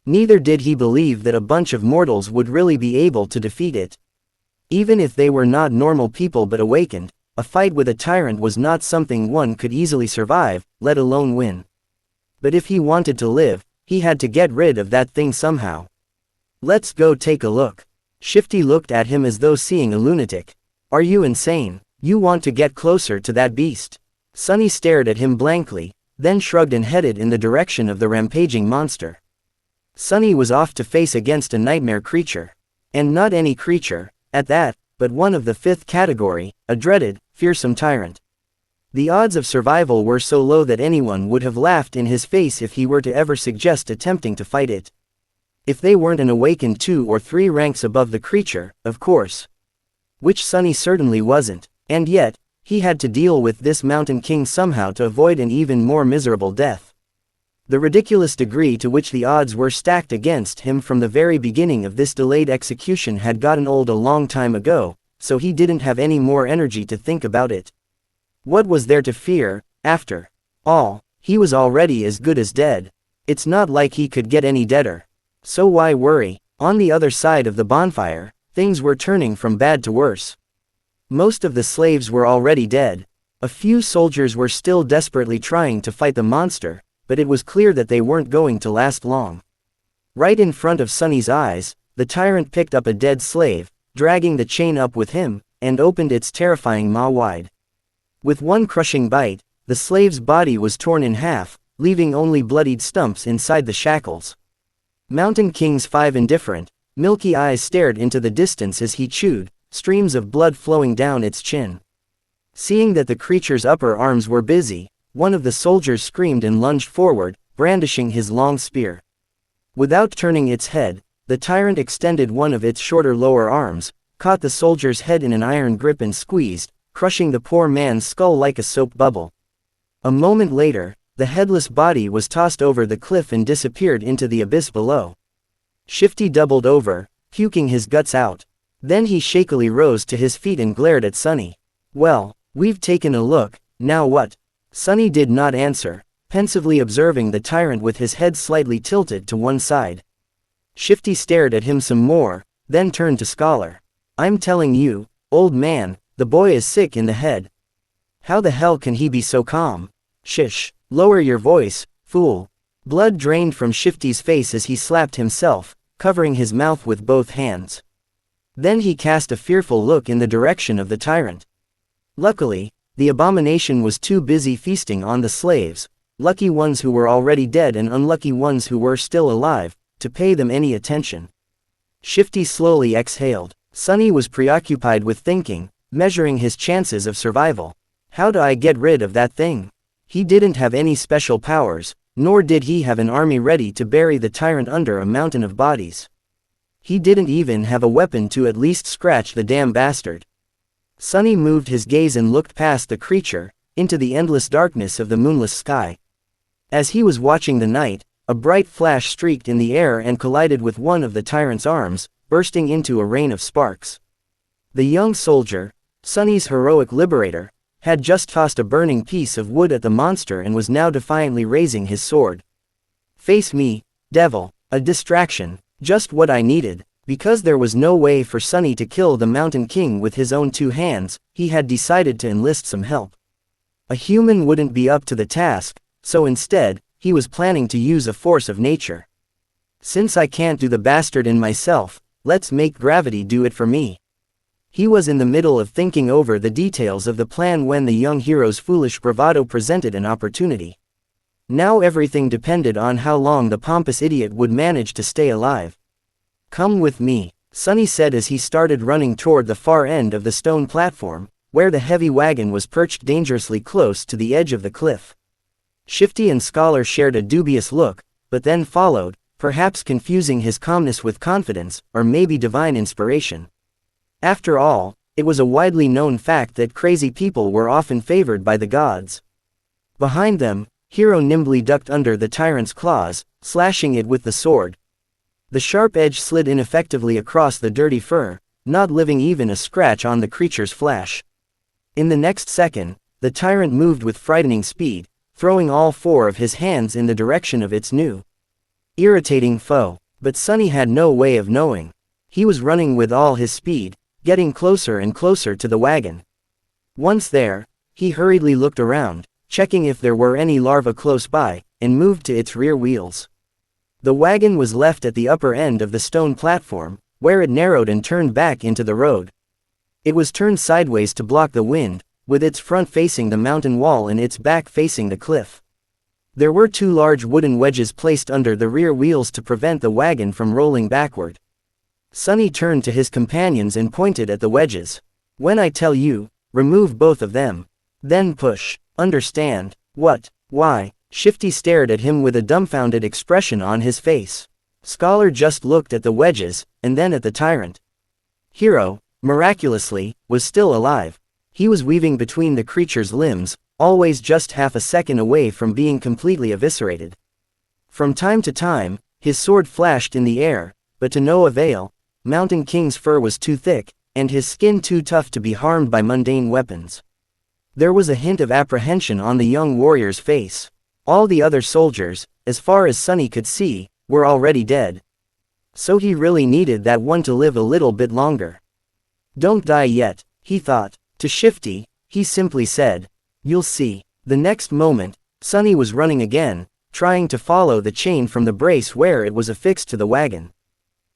Neither did he believe that a bunch of mortals would really be able to defeat it. Even if they were not normal people but awakened, a fight with a tyrant was not something one could easily survive, let alone win. But if he wanted to live, he had to get rid of that thing somehow. Let's go take a look. Shifty looked at him as though seeing a lunatic. Are you insane? You want to get closer to that beast? Sunny stared at him blankly, then shrugged and headed in the direction of the rampaging monster. Sunny was off to face against a nightmare creature. And not any creature, at that, but one of the fifth category, a dreaded, fearsome tyrant. The odds of survival were so low that anyone would have laughed in his face if he were to ever suggest attempting to fight it. If they weren't an awakened 2 or 3 ranks above the creature, of course. Which Sunny certainly wasn't, and yet, he had to deal with this Mountain King somehow to avoid an even more miserable death. The ridiculous degree to which the odds were stacked against him from the very beginning of this delayed execution had gotten old a long time ago, so he didn't have any more energy to think about it. What was there to fear, after all? He was already as good as dead. It's not like he could get any deader. So why worry? On the other side of the bonfire, things were turning from bad to worse. Most of the slaves were already dead. A few soldiers were still desperately trying to fight the monster, but it was clear that they weren't going to last long. Right in front of Sunny's eyes, the tyrant picked up a dead slave, dragging the chain up with him, and opened its terrifying maw wide. With one crushing bite, the slave's body was torn in half, leaving only bloodied stumps inside the shackles. Mountain King's 5 indifferent, milky eyes stared into the distance as he chewed, streams of blood flowing down its chin. Seeing that the creature's upper arms were busy, one of the soldiers screamed and lunged forward, brandishing his long spear. Without turning its head, the tyrant extended one of its shorter lower arms, caught the soldier's head in an iron grip and squeezed, crushing the poor man's skull like a soap bubble. A moment later, the headless body was tossed over the cliff and disappeared into the abyss below. Shifty doubled over, puking his guts out. Then he shakily rose to his feet and glared at Sunny. Well, we've taken a look, now what? Sunny did not answer, pensively observing the tyrant with his head slightly tilted to one side. Shifty stared at him some more, then turned to Scholar. I'm telling you, old man, the boy is sick in the head. How the hell can he be so calm? Shish, lower your voice, fool. Blood drained from Shifty's face as he slapped himself, covering his mouth with both hands. Then he cast a fearful look in the direction of the tyrant. Luckily, the abomination was too busy feasting on the slaves, lucky ones who were already dead and unlucky ones who were still alive, to pay them any attention. Shifty slowly exhaled. Sunny was preoccupied with thinking, measuring his chances of survival. How do I get rid of that thing? He didn't have any special powers, nor did he have an army ready to bury the tyrant under a mountain of bodies. He didn't even have a weapon to at least scratch the damn bastard. Sunny moved his gaze and looked past the creature, into the endless darkness of the moonless sky. As he was watching the night, a bright flash streaked in the air and collided with one of the tyrant's arms, bursting into a rain of sparks. The young soldier, Sunny's heroic liberator, had just tossed a burning piece of wood at the monster and was now defiantly raising his sword. "Face me, devil, a distraction, just what I needed." Because there was no way for Sunny to kill the Mountain King with his own two hands, he had decided to enlist some help. A human wouldn't be up to the task, so instead, he was planning to use a force of nature. "Since I can't do the bastard in myself, let's make gravity do it for me." He was in the middle of thinking over the details of the plan when the young hero's foolish bravado presented an opportunity. Now everything depended on how long the pompous idiot would manage to stay alive. "Come with me," Sunny said as he started running toward the far end of the stone platform, where the heavy wagon was perched dangerously close to the edge of the cliff. Shifty and Scholar shared a dubious look, but then followed, perhaps confusing his calmness with confidence, or maybe divine inspiration. After all, it was a widely known fact that crazy people were often favored by the gods. Behind them, Hero nimbly ducked under the tyrant's claws, slashing it with the sword. The sharp edge slid ineffectively across the dirty fur, not leaving even a scratch on the creature's flesh. In the next second, the tyrant moved with frightening speed, throwing all four of his hands in the direction of its new, irritating foe. But Sunny had no way of knowing. He was running with all his speed, getting closer and closer to the wagon. Once there, he hurriedly looked around, checking if there were any larvae close by, and moved to its rear wheels. The wagon was left at the upper end of the stone platform, where it narrowed and turned back into the road. It was turned sideways to block the wind, with its front facing the mountain wall and its back facing the cliff. There were two large wooden wedges placed under the rear wheels to prevent the wagon from rolling backward. Sunny turned to his companions and pointed at the wedges. "When I tell you, remove both of them. Then push. Understand?" "What? Why?" Shifty stared at him with a dumbfounded expression on his face. Scholar just looked at the wedges, and then at the tyrant. Hero, miraculously, was still alive. He was weaving between the creature's limbs, always just half a second away from being completely eviscerated. From time to time, his sword flashed in the air, but to no avail. Mountain King's fur was too thick, and his skin too tough to be harmed by mundane weapons. There was a hint of apprehension on the young warrior's face. All the other soldiers, as far as Sunny could see, were already dead. So he really needed that one to live a little bit longer. "Don't die yet," he thought. To Shifty, he simply said, "You'll see." The next moment, Sunny was running again, trying to follow the chain from the brace where it was affixed to the wagon.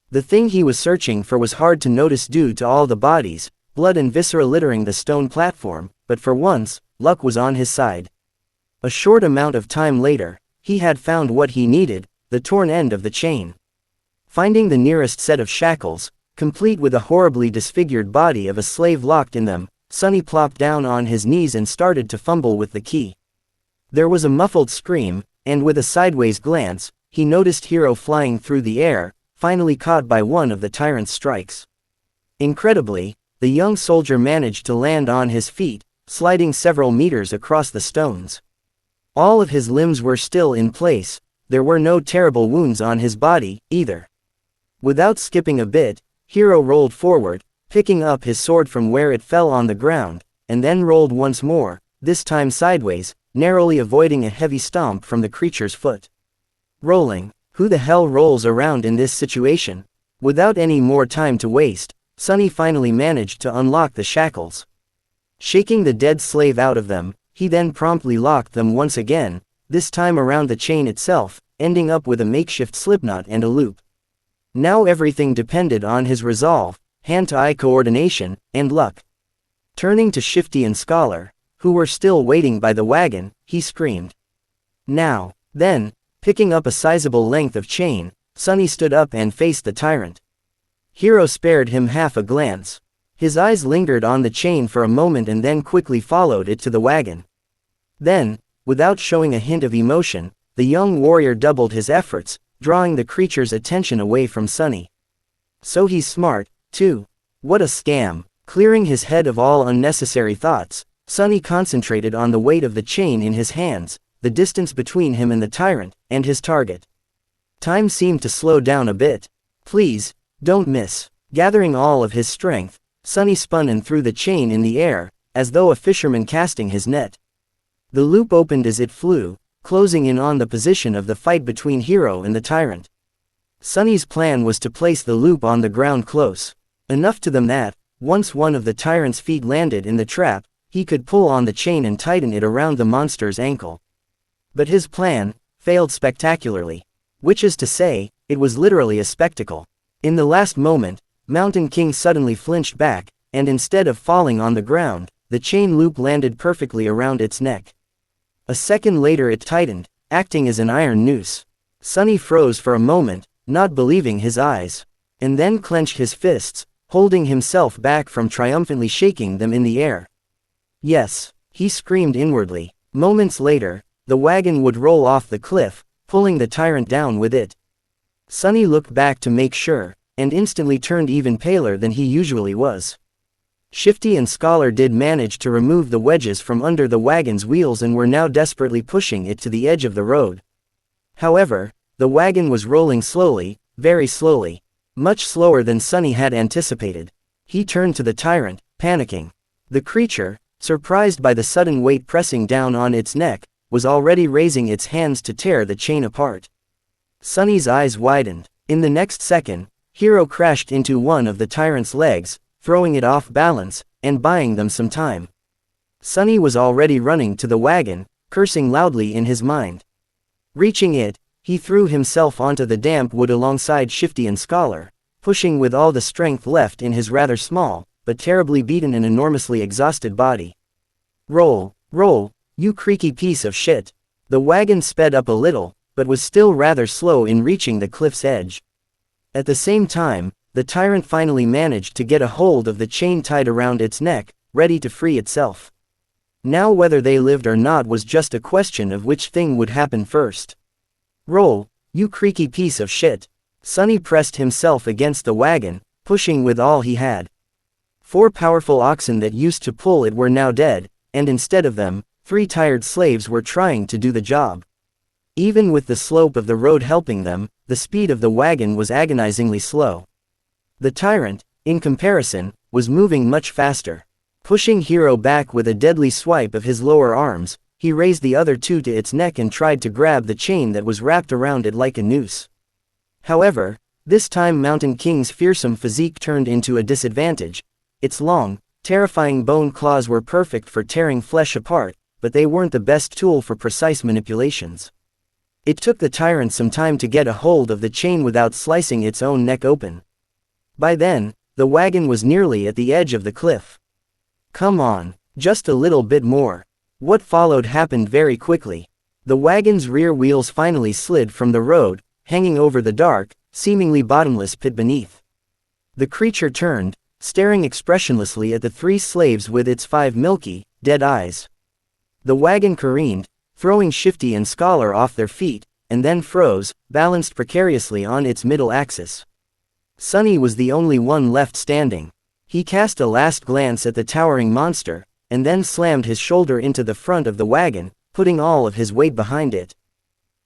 The thing he was searching for was hard to notice due to all the bodies, blood and viscera littering the stone platform, but for once, luck was on his side. A short amount of time later, he had found what he needed, the torn end of the chain. Finding the nearest set of shackles, complete with a horribly disfigured body of a slave locked in them, Sunny plopped down on his knees and started to fumble with the key. There was a muffled scream, and with a sideways glance, he noticed Hero flying through the air, finally caught by one of the tyrant's strikes. Incredibly, the young soldier managed to land on his feet, sliding several meters across the stones. All of his limbs were still in place, there were no terrible wounds on his body, either. Without skipping a bit, Hero rolled forward, picking up his sword from where it fell on the ground, and then rolled once more, this time sideways, narrowly avoiding a heavy stomp from the creature's foot. Rolling. Who the hell rolls around in this situation? Without any more time to waste, Sunny finally managed to unlock the shackles. Shaking the dead slave out of them, he then promptly locked them once again, this time around the chain itself, ending up with a makeshift slipknot and a loop. Now everything depended on his resolve, hand-to-eye coordination, and luck. Turning to Shifty and Scholar, who were still waiting by the wagon, he screamed. "Now, then!" Picking up a sizable length of chain, Sunny stood up and faced the tyrant. Hero spared him half a glance. His eyes lingered on the chain for a moment and then quickly followed it to the wagon. Then, without showing a hint of emotion, the young warrior doubled his efforts, drawing the creature's attention away from Sunny. So he's smart, too. What a scam. Clearing his head of all unnecessary thoughts, Sunny concentrated on the weight of the chain in his hands, the distance between him and the tyrant, and his target. Time seemed to slow down a bit. Please, don't miss. Gathering all of his strength, Sunny spun and threw the chain in the air, as though a fisherman casting his net. The loop opened as it flew, closing in on the position of the fight between Hero and the tyrant. Sunny's plan was to place the loop on the ground close enough to them that, once one of the tyrant's feet landed in the trap, he could pull on the chain and tighten it around the monster's ankle. But his plan failed spectacularly. Which is to say, it was literally a spectacle. In the last moment, Mountain King suddenly flinched back, and instead of falling on the ground, the chain loop landed perfectly around its neck. A second later it tightened, acting as an iron noose. Sunny froze for a moment, not believing his eyes, and then clenched his fists, holding himself back from triumphantly shaking them in the air. Yes, he screamed inwardly. Moments later, the wagon would roll off the cliff, pulling the tyrant down with it. Sunny looked back to make sure, and instantly turned even paler than he usually was. Shifty and Scholar did manage to remove the wedges from under the wagon's wheels and were now desperately pushing it to the edge of the road. However, the wagon was rolling slowly, very slowly. Much slower than Sunny had anticipated. He turned to the tyrant, panicking. The creature, surprised by the sudden weight pressing down on its neck, was already raising its hands to tear the chain apart. Sunny's eyes widened. In the next second, Hero crashed into one of the tyrant's legs, throwing it off balance, and buying them some time. Sunny was already running to the wagon, cursing loudly in his mind. Reaching it, he threw himself onto the damp wood alongside Shifty and Scholar, pushing with all the strength left in his rather small, but terribly beaten and enormously exhausted body. Roll, roll, you creaky piece of shit. The wagon sped up a little, but was still rather slow in reaching the cliff's edge. At the same time, the tyrant finally managed to get a hold of the chain tied around its neck, ready to free itself. Now whether they lived or not was just a question of which thing would happen first. Roll, you creaky piece of shit. Sunny pressed himself against the wagon, pushing with all he had. 4 powerful oxen that used to pull it were now dead, and instead of them, 3 tired slaves were trying to do the job. Even with the slope of the road helping them, the speed of the wagon was agonizingly slow. The tyrant, in comparison, was moving much faster. Pushing Hero back with a deadly swipe of his lower arms, he raised the other 2 to its neck and tried to grab the chain that was wrapped around it like a noose. However, this time Mountain King's fearsome physique turned into a disadvantage. Its long, terrifying bone claws were perfect for tearing flesh apart, but they weren't the best tool for precise manipulations. It took the tyrant some time to get a hold of the chain without slicing its own neck open. By then, the wagon was nearly at the edge of the cliff. Come on, just a little bit more. What followed happened very quickly. The wagon's rear wheels finally slid from the road, hanging over the dark, seemingly bottomless pit beneath. The creature turned, staring expressionlessly at the 3 slaves with its 5 milky, dead eyes. The wagon careened, throwing Shifty and Scholar off their feet, and then froze, balanced precariously on its middle axis. Sunny was the only one left standing. He cast a last glance at the towering monster, and then slammed his shoulder into the front of the wagon, putting all of his weight behind it.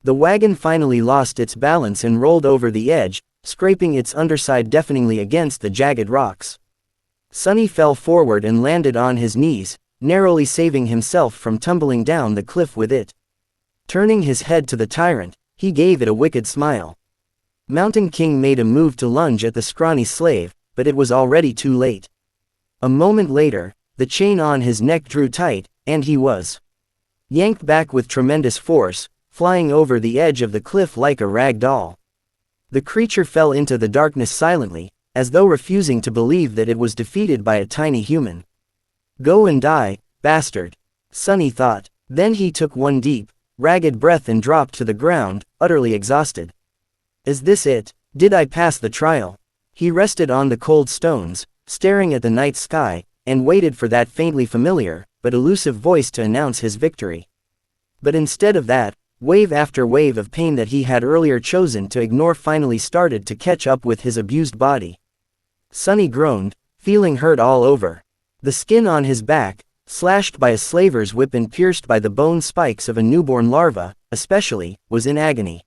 The wagon finally lost its balance and rolled over the edge, scraping its underside deafeningly against the jagged rocks. Sunny fell forward and landed on his knees, narrowly saving himself from tumbling down the cliff with it. Turning his head to the tyrant, he gave it a wicked smile. Mountain King made a move to lunge at the scrawny slave, but it was already too late. A moment later, the chain on his neck drew tight, and he was yanked back with tremendous force, flying over the edge of the cliff like a rag doll. The creature fell into the darkness silently, as though refusing to believe that it was defeated by a tiny human. Go and die, bastard, Sunny thought. Then he took one deep, ragged breath and dropped to the ground, utterly exhausted. Is this it? Did I pass the trial? He rested on the cold stones, staring at the night sky, and waited for that faintly familiar, but elusive voice to announce his victory. But instead of that, wave after wave of pain that he had earlier chosen to ignore finally started to catch up with his abused body. Sunny groaned, feeling hurt all over. The skin on his back, slashed by a slaver's whip and pierced by the bone spikes of a newborn larva, especially, was in agony.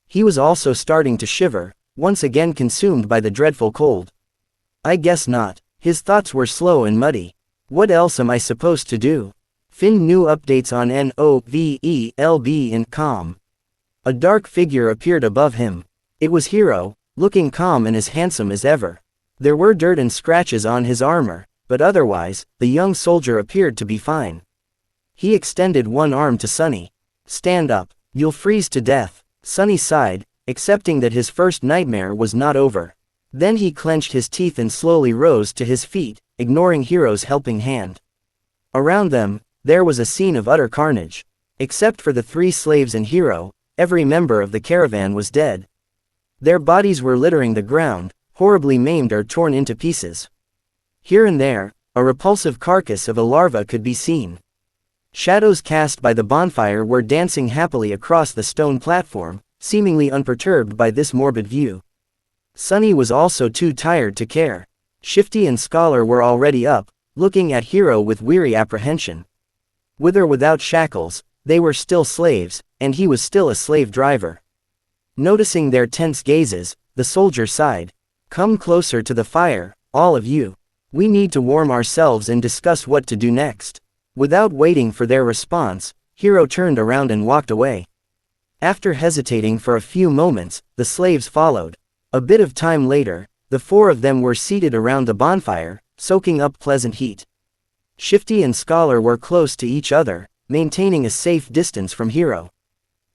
He was also starting to shiver, once again consumed by the dreadful cold. I guess not. His thoughts were slow and muddy. What else am I supposed to do? Finn new updates on NOVELB and calm. A dark figure appeared above him. It was Hero, looking calm and as handsome as ever. There were dirt and scratches on his armor, but otherwise, the young soldier appeared to be fine. He extended one arm to Sunny. Stand up, you'll freeze to death. Sunny sighed, accepting that his first nightmare was not over. Then he clenched his teeth and slowly rose to his feet, ignoring Hero's helping hand. Around them, there was a scene of utter carnage. Except for the 3 slaves and Hero, every member of the caravan was dead. Their bodies were littering the ground, horribly maimed or torn into pieces. Here and there, a repulsive carcass of a larva could be seen. Shadows cast by the bonfire were dancing happily across the stone platform, seemingly unperturbed by this morbid view. Sunny was also too tired to care. Shifty and Scholar were already up, looking at Hero with weary apprehension. With or without shackles, they were still slaves, and he was still a slave driver. Noticing their tense gazes, the soldier sighed. Come closer to the fire, all of you. We need to warm ourselves and discuss what to do next. Without waiting for their response, Hero turned around and walked away. After hesitating for a few moments, the slaves followed. A bit of time later, the 4 of them were seated around the bonfire, soaking up pleasant heat. Shifty and Scholar were close to each other, maintaining a safe distance from Hero.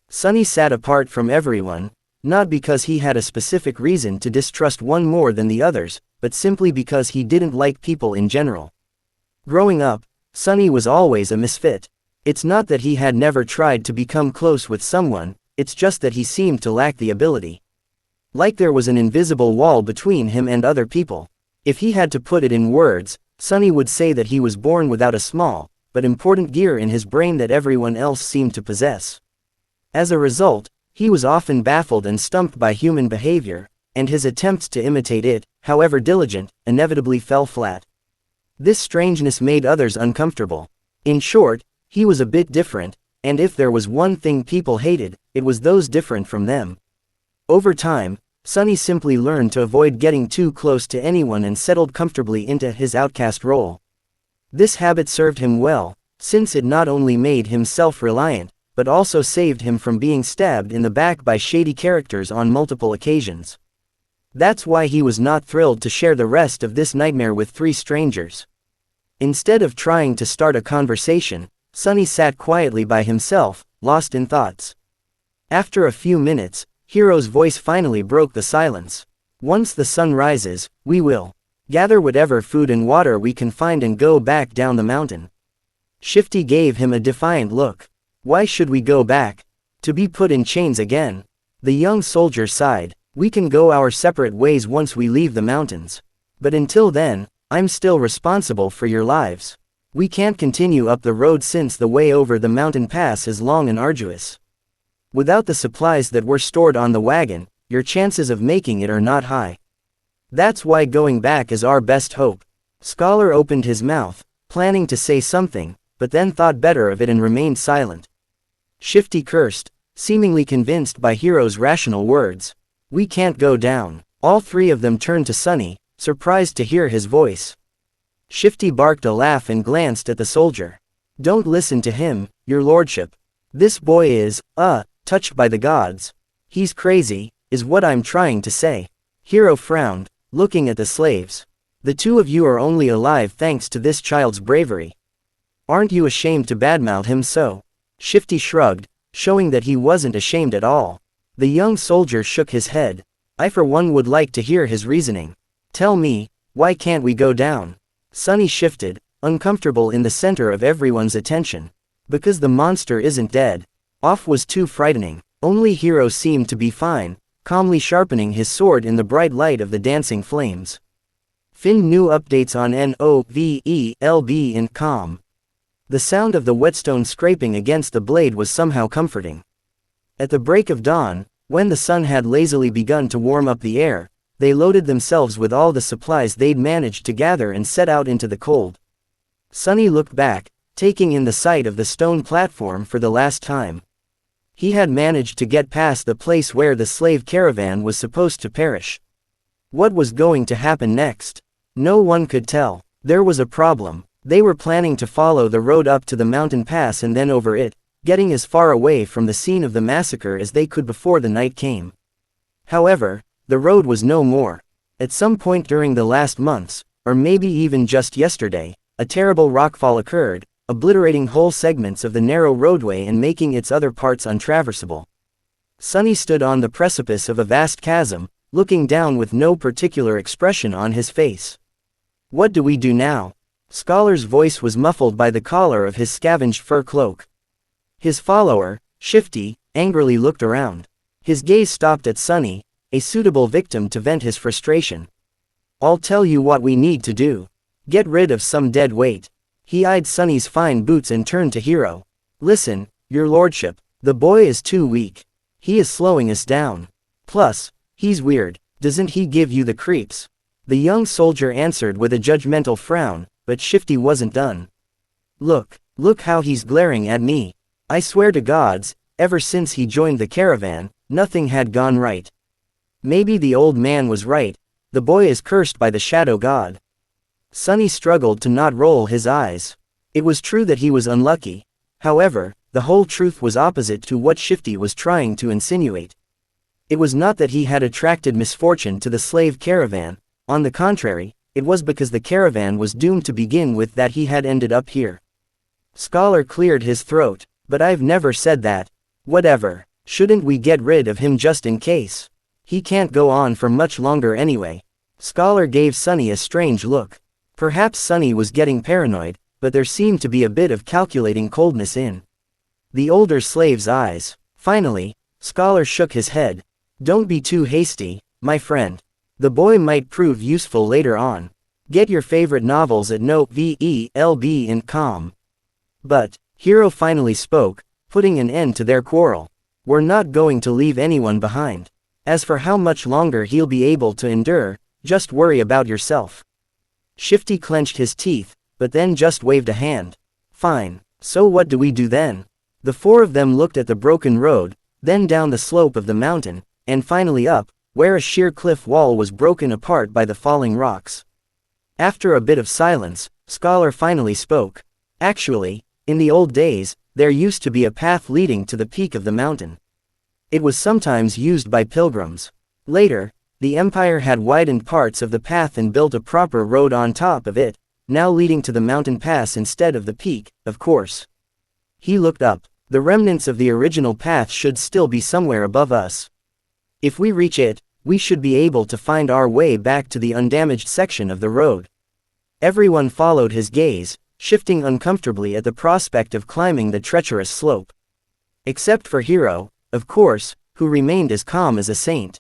Sunny sat apart from everyone, not because he had a specific reason to distrust one more than the others, but simply because he didn't like people in general. Growing up, Sunny was always a misfit. It's not that he had never tried to become close with someone, it's just that he seemed to lack the ability. Like there was an invisible wall between him and other people. If he had to put it in words, Sunny would say that he was born without a small, but important gear in his brain that everyone else seemed to possess. As a result, he was often baffled and stumped by human behavior, and his attempts to imitate it, however diligent, inevitably fell flat. This strangeness made others uncomfortable. In short, he was a bit different, and if there was one thing people hated, it was those different from them. Over time, Sunny simply learned to avoid getting too close to anyone and settled comfortably into his outcast role. This habit served him well, since it not only made him self-reliant, but also saved him from being stabbed in the back by shady characters on multiple occasions. That's why he was not thrilled to share the rest of this nightmare with 3 strangers. Instead of trying to start a conversation, Sunny sat quietly by himself, lost in thoughts. After a few minutes, Hero's voice finally broke the silence. Once the sun rises, we will gather whatever food and water we can find and go back down the mountain. Shifty gave him a defiant look. Why should we go back? To be put in chains again? The young soldier sighed. We can go our separate ways once we leave the mountains. But until then, I'm still responsible for your lives. We can't continue up the road since the way over the mountain pass is long and arduous. Without the supplies that were stored on the wagon, your chances of making it are not high. That's why going back is our best hope. Scholar opened his mouth, planning to say something, but then thought better of it and remained silent. Shifty cursed, seemingly convinced by Hero's rational words. We can't go down. All 3 of them turned to Sunny, surprised to hear his voice. Shifty barked a laugh and glanced at the soldier. Don't listen to him, your lordship. This boy is, touched by the gods. He's crazy, is what I'm trying to say. Hero frowned, looking at the slaves. The 2 of you are only alive thanks to this child's bravery. Aren't you ashamed to badmouth him so? Shifty shrugged, showing that he wasn't ashamed at all. The young soldier shook his head. I for one would like to hear his reasoning. Tell me, why can't we go down? Sunny shifted, uncomfortable in the center of everyone's attention. Because the monster isn't dead. Off was too frightening. Only Hero seemed to be fine, calmly sharpening his sword in the bright light of the dancing flames. Finn new updates on NOVELB and calm. The sound of the whetstone scraping against the blade was somehow comforting. At the break of dawn, when the sun had lazily begun to warm up the air, they loaded themselves with all the supplies they'd managed to gather and set out into the cold. Sunny looked back, taking in the sight of the stone platform for the last time. He had managed to get past the place where the slave caravan was supposed to perish. What was going to happen next? No one could tell. There was a problem. They were planning to follow the road up to the mountain pass and then over it, getting as far away from the scene of the massacre as they could before the night came. However, the road was no more. At some point during the last months, or maybe even just yesterday, a terrible rockfall occurred, obliterating whole segments of the narrow roadway and making its other parts untraversable. Sunny stood on the precipice of a vast chasm, looking down with no particular expression on his face. What do we do now? Scholar's voice was muffled by the collar of his scavenged fur cloak. His follower, Shifty, angrily looked around. His gaze stopped at Sunny, a suitable victim to vent his frustration. I'll tell you what we need to do. Get rid of some dead weight. He eyed Sunny's fine boots and turned to Hero. Listen, your lordship, the boy is too weak. He is slowing us down. Plus, he's weird. Doesn't he give you the creeps? The young soldier answered with a judgmental frown, but Shifty wasn't done. Look how he's glaring at me. I swear to gods, ever since he joined the caravan, nothing had gone right. Maybe the old man was right. The boy is cursed by the shadow god. Sunny struggled to not roll his eyes. It was true that he was unlucky. However, the whole truth was opposite to what Shifty was trying to insinuate. It was not that he had attracted misfortune to the slave caravan. On the contrary, it was because the caravan was doomed to begin with that he had ended up here. Scholar cleared his throat. But I've never said that. Whatever. Shouldn't we get rid of him just in case? He can't go on for much longer anyway. Scholar gave Sunny a strange look. Perhaps Sunny was getting paranoid, but there seemed to be a bit of calculating coldness in the older slave's eyes. Finally, Scholar shook his head. Don't be too hasty, my friend. The boy might prove useful later on. Get your favorite novels at novelb.com. But, Hero finally spoke, putting an end to their quarrel. We're not going to leave anyone behind. As for how much longer he'll be able to endure, just worry about yourself. Shifty clenched his teeth, but then just waved a hand. Fine, so what do we do then? The four of them looked at the broken road, then down the slope of the mountain, and finally up, where a sheer cliff wall was broken apart by the falling rocks. After a bit of silence, Scholar finally spoke. Actually, in the old days, there used to be a path leading to the peak of the mountain. It was sometimes used by pilgrims. Later, the Empire had widened parts of the path and built a proper road on top of it, now leading to the mountain pass instead of the peak, of course. He looked up. The remnants of the original path should still be somewhere above us. If we reach it, we should be able to find our way back to the undamaged section of the road. Everyone followed his gaze, shifting uncomfortably at the prospect of climbing the treacherous slope. Except for Hero, of course, who remained as calm as a saint.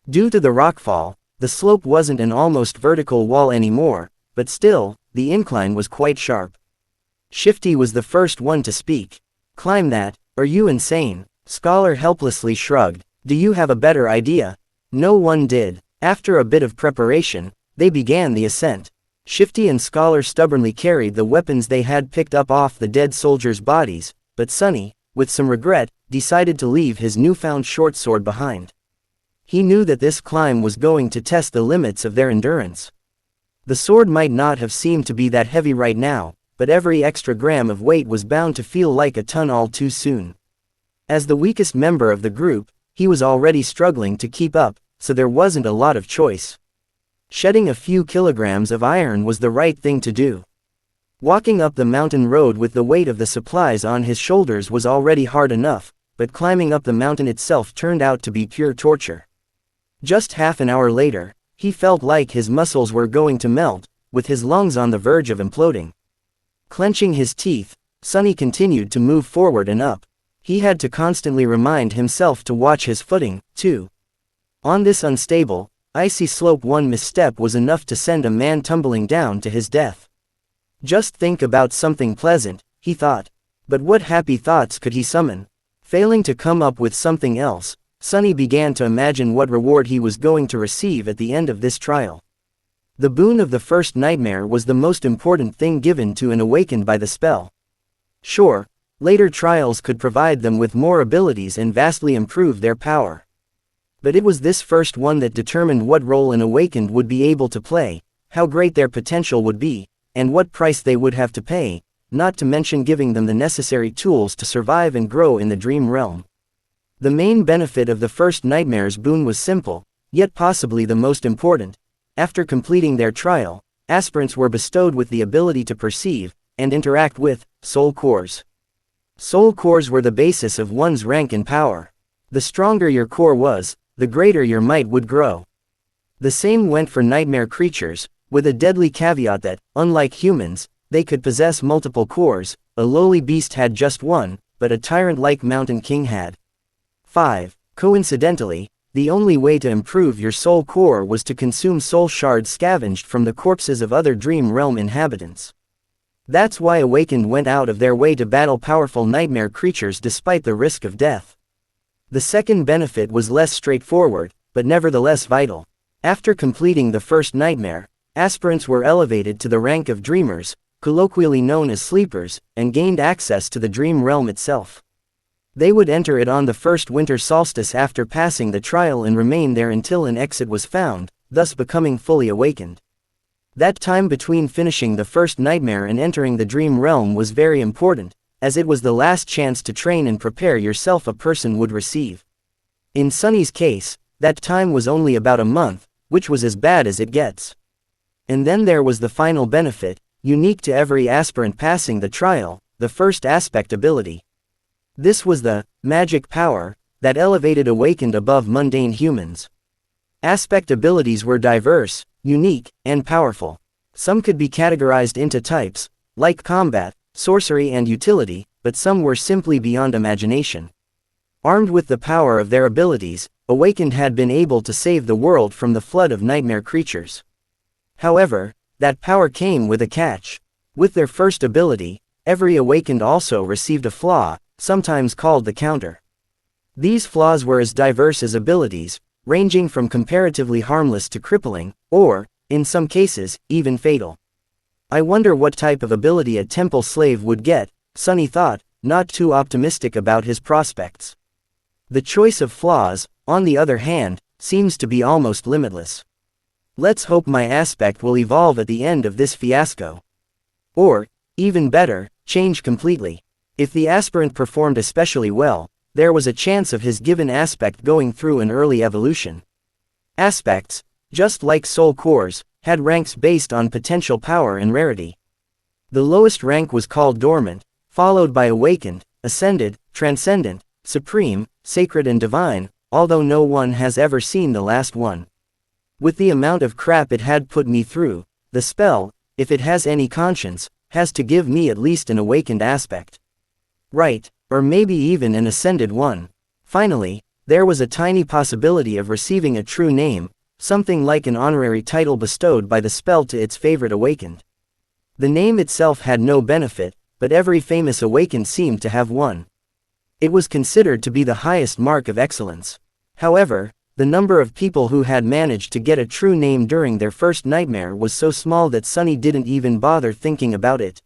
Due to the rockfall, the slope wasn't an almost vertical wall anymore, but still, the incline was quite sharp. Shifty was the first one to speak. Climb that, are you insane? Scholar helplessly shrugged. Do you have a better idea? No one did. After a bit of preparation, they began the ascent. Shifty and Scholar stubbornly carried the weapons they had picked up off the dead soldiers' bodies, but Sunny, with some regret, decided to leave his newfound short sword behind. He knew that this climb was going to test the limits of their endurance. The sword might not have seemed to be that heavy right now, but every extra gram of weight was bound to feel like a ton all too soon. As the weakest member of the group, he was already struggling to keep up, so there wasn't a lot of choice. Shedding a few kilograms of iron was the right thing to do. Walking up the mountain road with the weight of the supplies on his shoulders was already hard enough, but climbing up the mountain itself turned out to be pure torture. Just half an hour later, he felt like his muscles were going to melt, with his lungs on the verge of imploding. Clenching his teeth, Sunny continued to move forward and up. He had to constantly remind himself to watch his footing, too. On this unstable, icy slope, one misstep was enough to send a man tumbling down to his death. Just think about something pleasant, he thought. But what happy thoughts could he summon? Failing to come up with something else, Sunny began to imagine what reward he was going to receive at the end of this trial. The boon of the first nightmare was the most important thing given to an awakened by the spell. Sure, later trials could provide them with more abilities and vastly improve their power. But it was this first one that determined what role an awakened would be able to play, how great their potential would be, and what price they would have to pay, not to mention giving them the necessary tools to survive and grow in the dream realm. The main benefit of the first nightmare's boon was simple, yet possibly the most important. After completing their trial, aspirants were bestowed with the ability to perceive, and interact with, soul cores. Soul cores were the basis of one's rank and power. The stronger your core was, the greater your might would grow. The same went for nightmare creatures, with a deadly caveat that, unlike humans, they could possess multiple cores. A lowly beast had just one, but a tyrant-like mountain king had 5. Coincidentally, the only way to improve your soul core was to consume soul shards scavenged from the corpses of other dream realm inhabitants. That's why awakened went out of their way to battle powerful nightmare creatures despite the risk of death. The second benefit was less straightforward, but nevertheless vital. After completing the first nightmare, aspirants were elevated to the rank of dreamers, colloquially known as sleepers, and gained access to the dream realm itself. They would enter it on the first winter solstice after passing the trial and remain there until an exit was found, thus becoming fully awakened. That time between finishing the first nightmare and entering the dream realm was very important, as it was the last chance to train and prepare yourself a person would receive. In Sunny's case, that time was only about a month, which was as bad as it gets. And then there was the final benefit, unique to every aspirant passing the trial, the first aspect ability. This was the magic power that elevated awakened above mundane humans. Aspect abilities were diverse, unique, and powerful. Some could be categorized into types, like combat, sorcery and utility, but some were simply beyond imagination. Armed with the power of their abilities, awakened had been able to save the world from the flood of nightmare creatures. However, that power came with a catch. With their first ability, every awakened also received a flaw, sometimes called the counter. These flaws were as diverse as abilities, ranging from comparatively harmless to crippling, or, in some cases, even fatal. I wonder what type of ability a temple slave would get, Sunny thought, not too optimistic about his prospects. The choice of flaws, on the other hand, seems to be almost limitless. Let's hope my aspect will evolve at the end of this fiasco. Or, even better, change completely. If the aspirant performed especially well, there was a chance of his given aspect going through an early evolution. Aspects, just like soul cores, had ranks based on potential power and rarity. The lowest rank was called dormant, followed by awakened, ascended, transcendent, supreme, sacred and divine, although no one has ever seen the last one. With the amount of crap it had put me through, the spell, if it has any conscience, has to give me at least an awakened aspect. Right, or maybe even an ascended one. Finally, there was a tiny possibility of receiving a true name, something like an honorary title bestowed by the spell to its favorite awakened. The name itself had no benefit, but every famous awakened seemed to have one. It was considered to be the highest mark of excellence. However, the number of people who had managed to get a true name during their first nightmare was so small that Sunny didn't even bother thinking about it.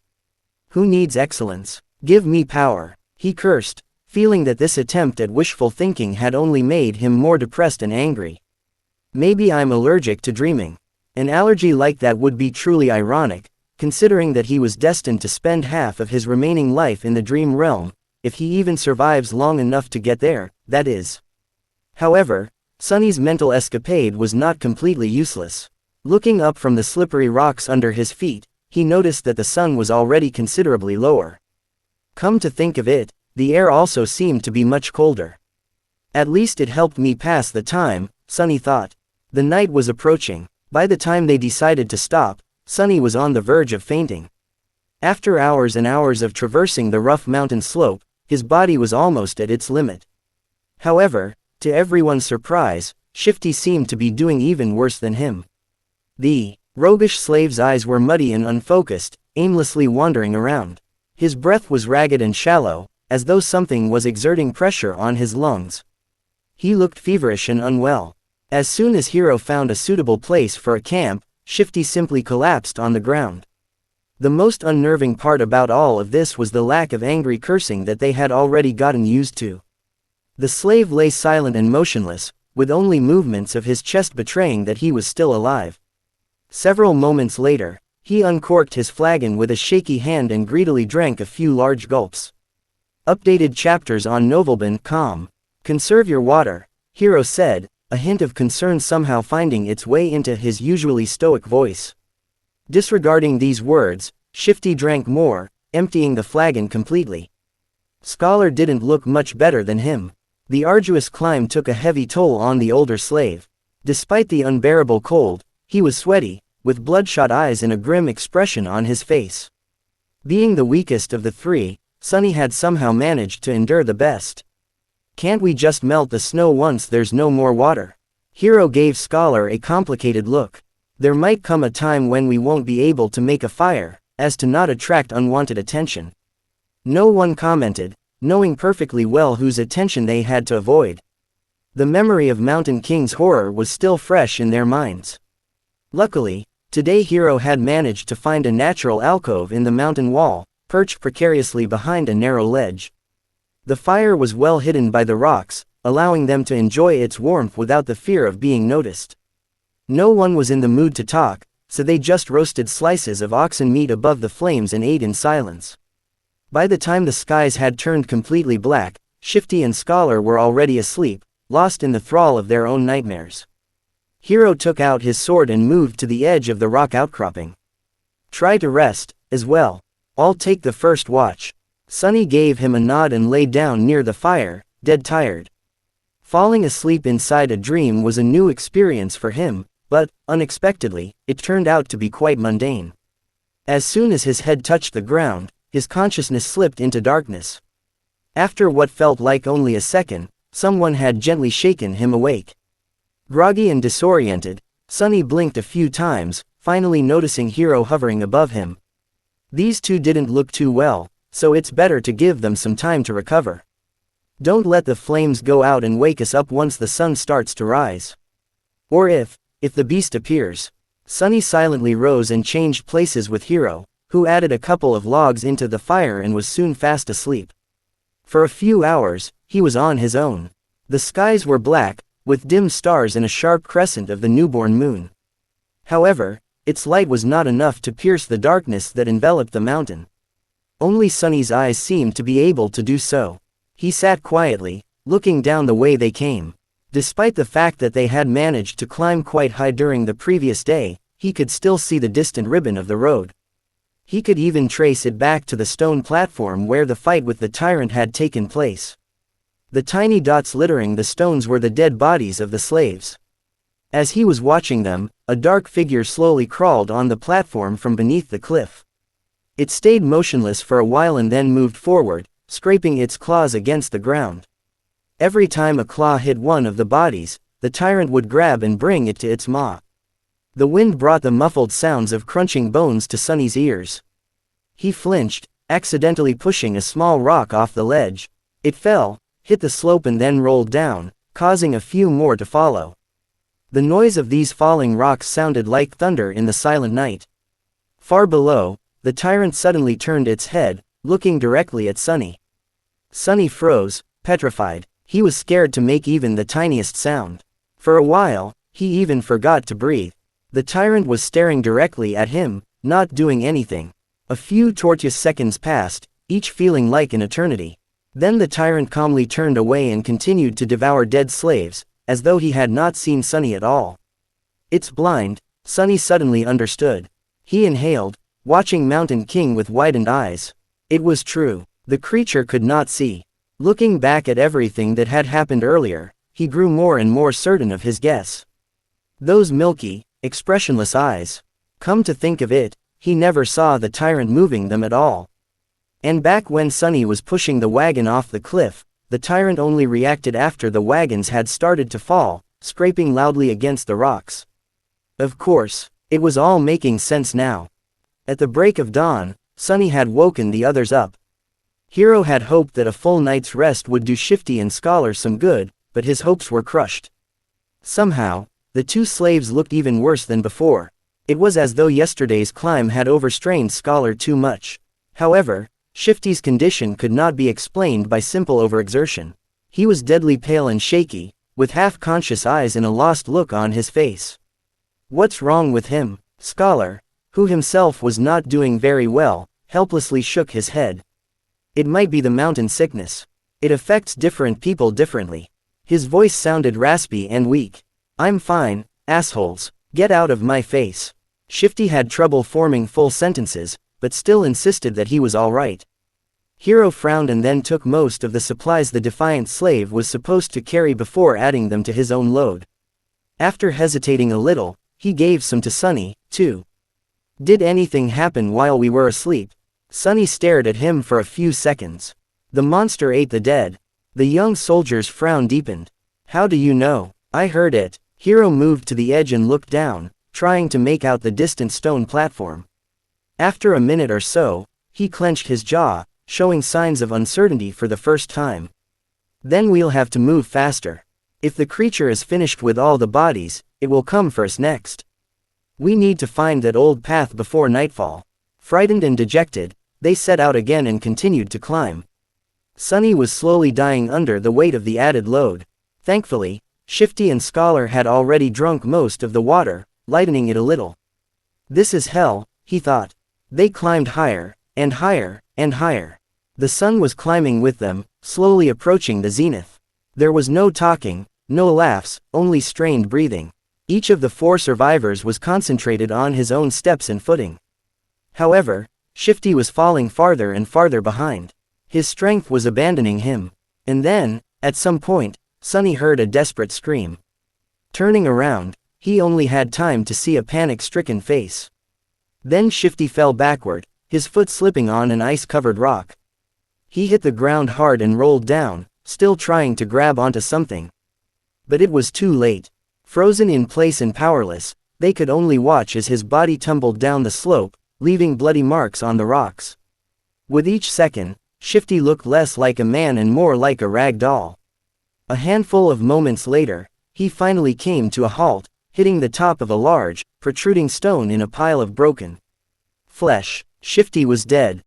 Who needs excellence? Give me power, he cursed, feeling that this attempt at wishful thinking had only made him more depressed and angry. Maybe I'm allergic to dreaming. An allergy like that would be truly ironic, considering that he was destined to spend half of his remaining life in the dream realm, if he even survives long enough to get there, that is. However, Sunny's mental escapade was not completely useless. Looking up from the slippery rocks under his feet, he noticed that the sun was already considerably lower. Come to think of it, the air also seemed to be much colder. At least it helped me pass the time, Sunny thought. The night was approaching. By the time they decided to stop, Sunny was on the verge of fainting. After hours and hours of traversing the rough mountain slope, his body was almost at its limit. However, to everyone's surprise, Shifty seemed to be doing even worse than him. The roguish slave's eyes were muddy and unfocused, aimlessly wandering around. His breath was ragged and shallow, as though something was exerting pressure on his lungs. He looked feverish and unwell. As soon as Hero found a suitable place for a camp, Shifty simply collapsed on the ground. The most unnerving part about all of this was the lack of angry cursing that they had already gotten used to. The slave lay silent and motionless, with only movements of his chest betraying that he was still alive. Several moments later, he uncorked his flagon with a shaky hand and greedily drank a few large gulps. Updated chapters on novelban.com. Conserve your water, Hero said, a hint of concern somehow finding its way into his usually stoic voice. Disregarding these words, Shifty drank more, emptying the flagon completely. Scholar didn't look much better than him. The arduous climb took a heavy toll on the older slave. Despite the unbearable cold, he was sweaty, with bloodshot eyes and a grim expression on his face. Being the weakest of the three, Sunny had somehow managed to endure the best. "Can't we just melt the snow once there's no more water?" Hero gave Scholar a complicated look. "There might come a time when we won't be able to make a fire, as to not attract unwanted attention." No one commented, knowing perfectly well whose attention they had to avoid. The memory of Mountain King's horror was still fresh in their minds. Luckily, today Hero had managed to find a natural alcove in the mountain wall, perched precariously behind a narrow ledge. The fire was well hidden by the rocks, allowing them to enjoy its warmth without the fear of being noticed. No one was in the mood to talk, so they just roasted slices of oxen meat above the flames and ate in silence. By the time the skies had turned completely black, Shifty and Scholar were already asleep, lost in the thrall of their own nightmares. Hero took out his sword and moved to the edge of the rock outcropping. "Try to rest, as well. I'll take the first watch." Sunny gave him a nod and lay down near the fire, dead tired. Falling asleep inside a dream was a new experience for him, but, unexpectedly, it turned out to be quite mundane. As soon as his head touched the ground, his consciousness slipped into darkness. After what felt like only a second, someone had gently shaken him awake. Groggy and disoriented, Sunny blinked a few times, finally noticing Hero hovering above him. These two didn't look too well, so it's better to give them some time to recover. Don't let the flames go out and wake us up once the sun starts to rise. Or if the beast appears. Sunny silently rose and changed places with Hero, who added a couple of logs into the fire and was soon fast asleep. For a few hours, he was on his own. The skies were black, with dim stars and a sharp crescent of the newborn moon. However, its light was not enough to pierce the darkness that enveloped the mountain. Only Sunny's eyes seemed to be able to do so. He sat quietly, looking down the way they came. Despite the fact that they had managed to climb quite high during the previous day, he could still see the distant ribbon of the road. He could even trace it back to the stone platform where the fight with the tyrant had taken place. The tiny dots littering the stones were the dead bodies of the slaves. As he was watching them, a dark figure slowly crawled on the platform from beneath the cliff. It stayed motionless for a while and then moved forward, scraping its claws against the ground. Every time a claw hit one of the bodies, the tyrant would grab and bring it to its maw. The wind brought the muffled sounds of crunching bones to Sunny's ears. He flinched, accidentally pushing a small rock off the ledge. It fell, hit the slope and then rolled down, causing a few more to follow. The noise of these falling rocks sounded like thunder in the silent night. Far below, the tyrant suddenly turned its head, looking directly at Sunny. Sunny froze, petrified. He was scared to make even the tiniest sound. For a while, he even forgot to breathe. The tyrant was staring directly at him, not doing anything. A few tortuous seconds passed, each feeling like an eternity. Then the tyrant calmly turned away and continued to devour dead slaves, as though he had not seen Sunny at all. "It's blind," Sunny suddenly understood. He inhaled, watching Mountain King with widened eyes. It was true. The creature could not see. Looking back at everything that had happened earlier, he grew more and more certain of his guess. Those milky, expressionless eyes. Come to think of it, he never saw the tyrant moving them at all. And back when Sunny was pushing the wagon off the cliff, the tyrant only reacted after the wagons had started to fall, scraping loudly against the rocks. Of course, it was all making sense now. At the break of dawn, Sunny had woken the others up. Hero had hoped that a full night's rest would do Shifty and Scholar some good, but his hopes were crushed. Somehow, the two slaves looked even worse than before. It was as though yesterday's climb had overstrained Scholar too much. However, Shifty's condition could not be explained by simple overexertion. He was deadly pale and shaky, with half-conscious eyes and a lost look on his face. "What's wrong with him?" Scholar, who himself was not doing very well, helplessly shook his head. "It might be the mountain sickness. It affects different people differently." His voice sounded raspy and weak. "I'm fine, assholes. Get out of my face." Shifty had trouble forming full sentences, but still insisted that he was all right. Hero frowned and then took most of the supplies the defiant slave was supposed to carry before adding them to his own load. After hesitating a little, he gave some to Sunny, too. "Did anything happen while we were asleep?" Sunny stared at him for a few seconds. "The monster ate the dead." The young soldier's frown deepened. "How do you know?" "I heard it." Hero moved to the edge and looked down, trying to make out the distant stone platform. After a minute or so, he clenched his jaw, showing signs of uncertainty for the first time. "Then we'll have to move faster. If the creature is finished with all the bodies, it will come for us next. We need to find that old path before nightfall." Frightened and dejected, they set out again and continued to climb. Sunny was slowly dying under the weight of the added load. Thankfully, Shifty and Scholar had already drunk most of the water, lightening it a little. "This is hell," he thought. They climbed higher, and higher, and higher. The sun was climbing with them, slowly approaching the zenith. There was no talking, no laughs, only strained breathing. Each of the 4 survivors was concentrated on his own steps and footing. However, Shifty was falling farther and farther behind. His strength was abandoning him. And then, at some point, Sunny heard a desperate scream. Turning around, he only had time to see a panic-stricken face. Then Shifty fell backward, his foot slipping on an ice-covered rock. He hit the ground hard and rolled down, still trying to grab onto something. But it was too late. Frozen in place and powerless, they could only watch as his body tumbled down the slope, leaving bloody marks on the rocks. With each second, Shifty looked less like a man and more like a rag doll. A handful of moments later, he finally came to a halt, hitting the top of a large, protruding stone in a pile of broken flesh. Shifty was dead.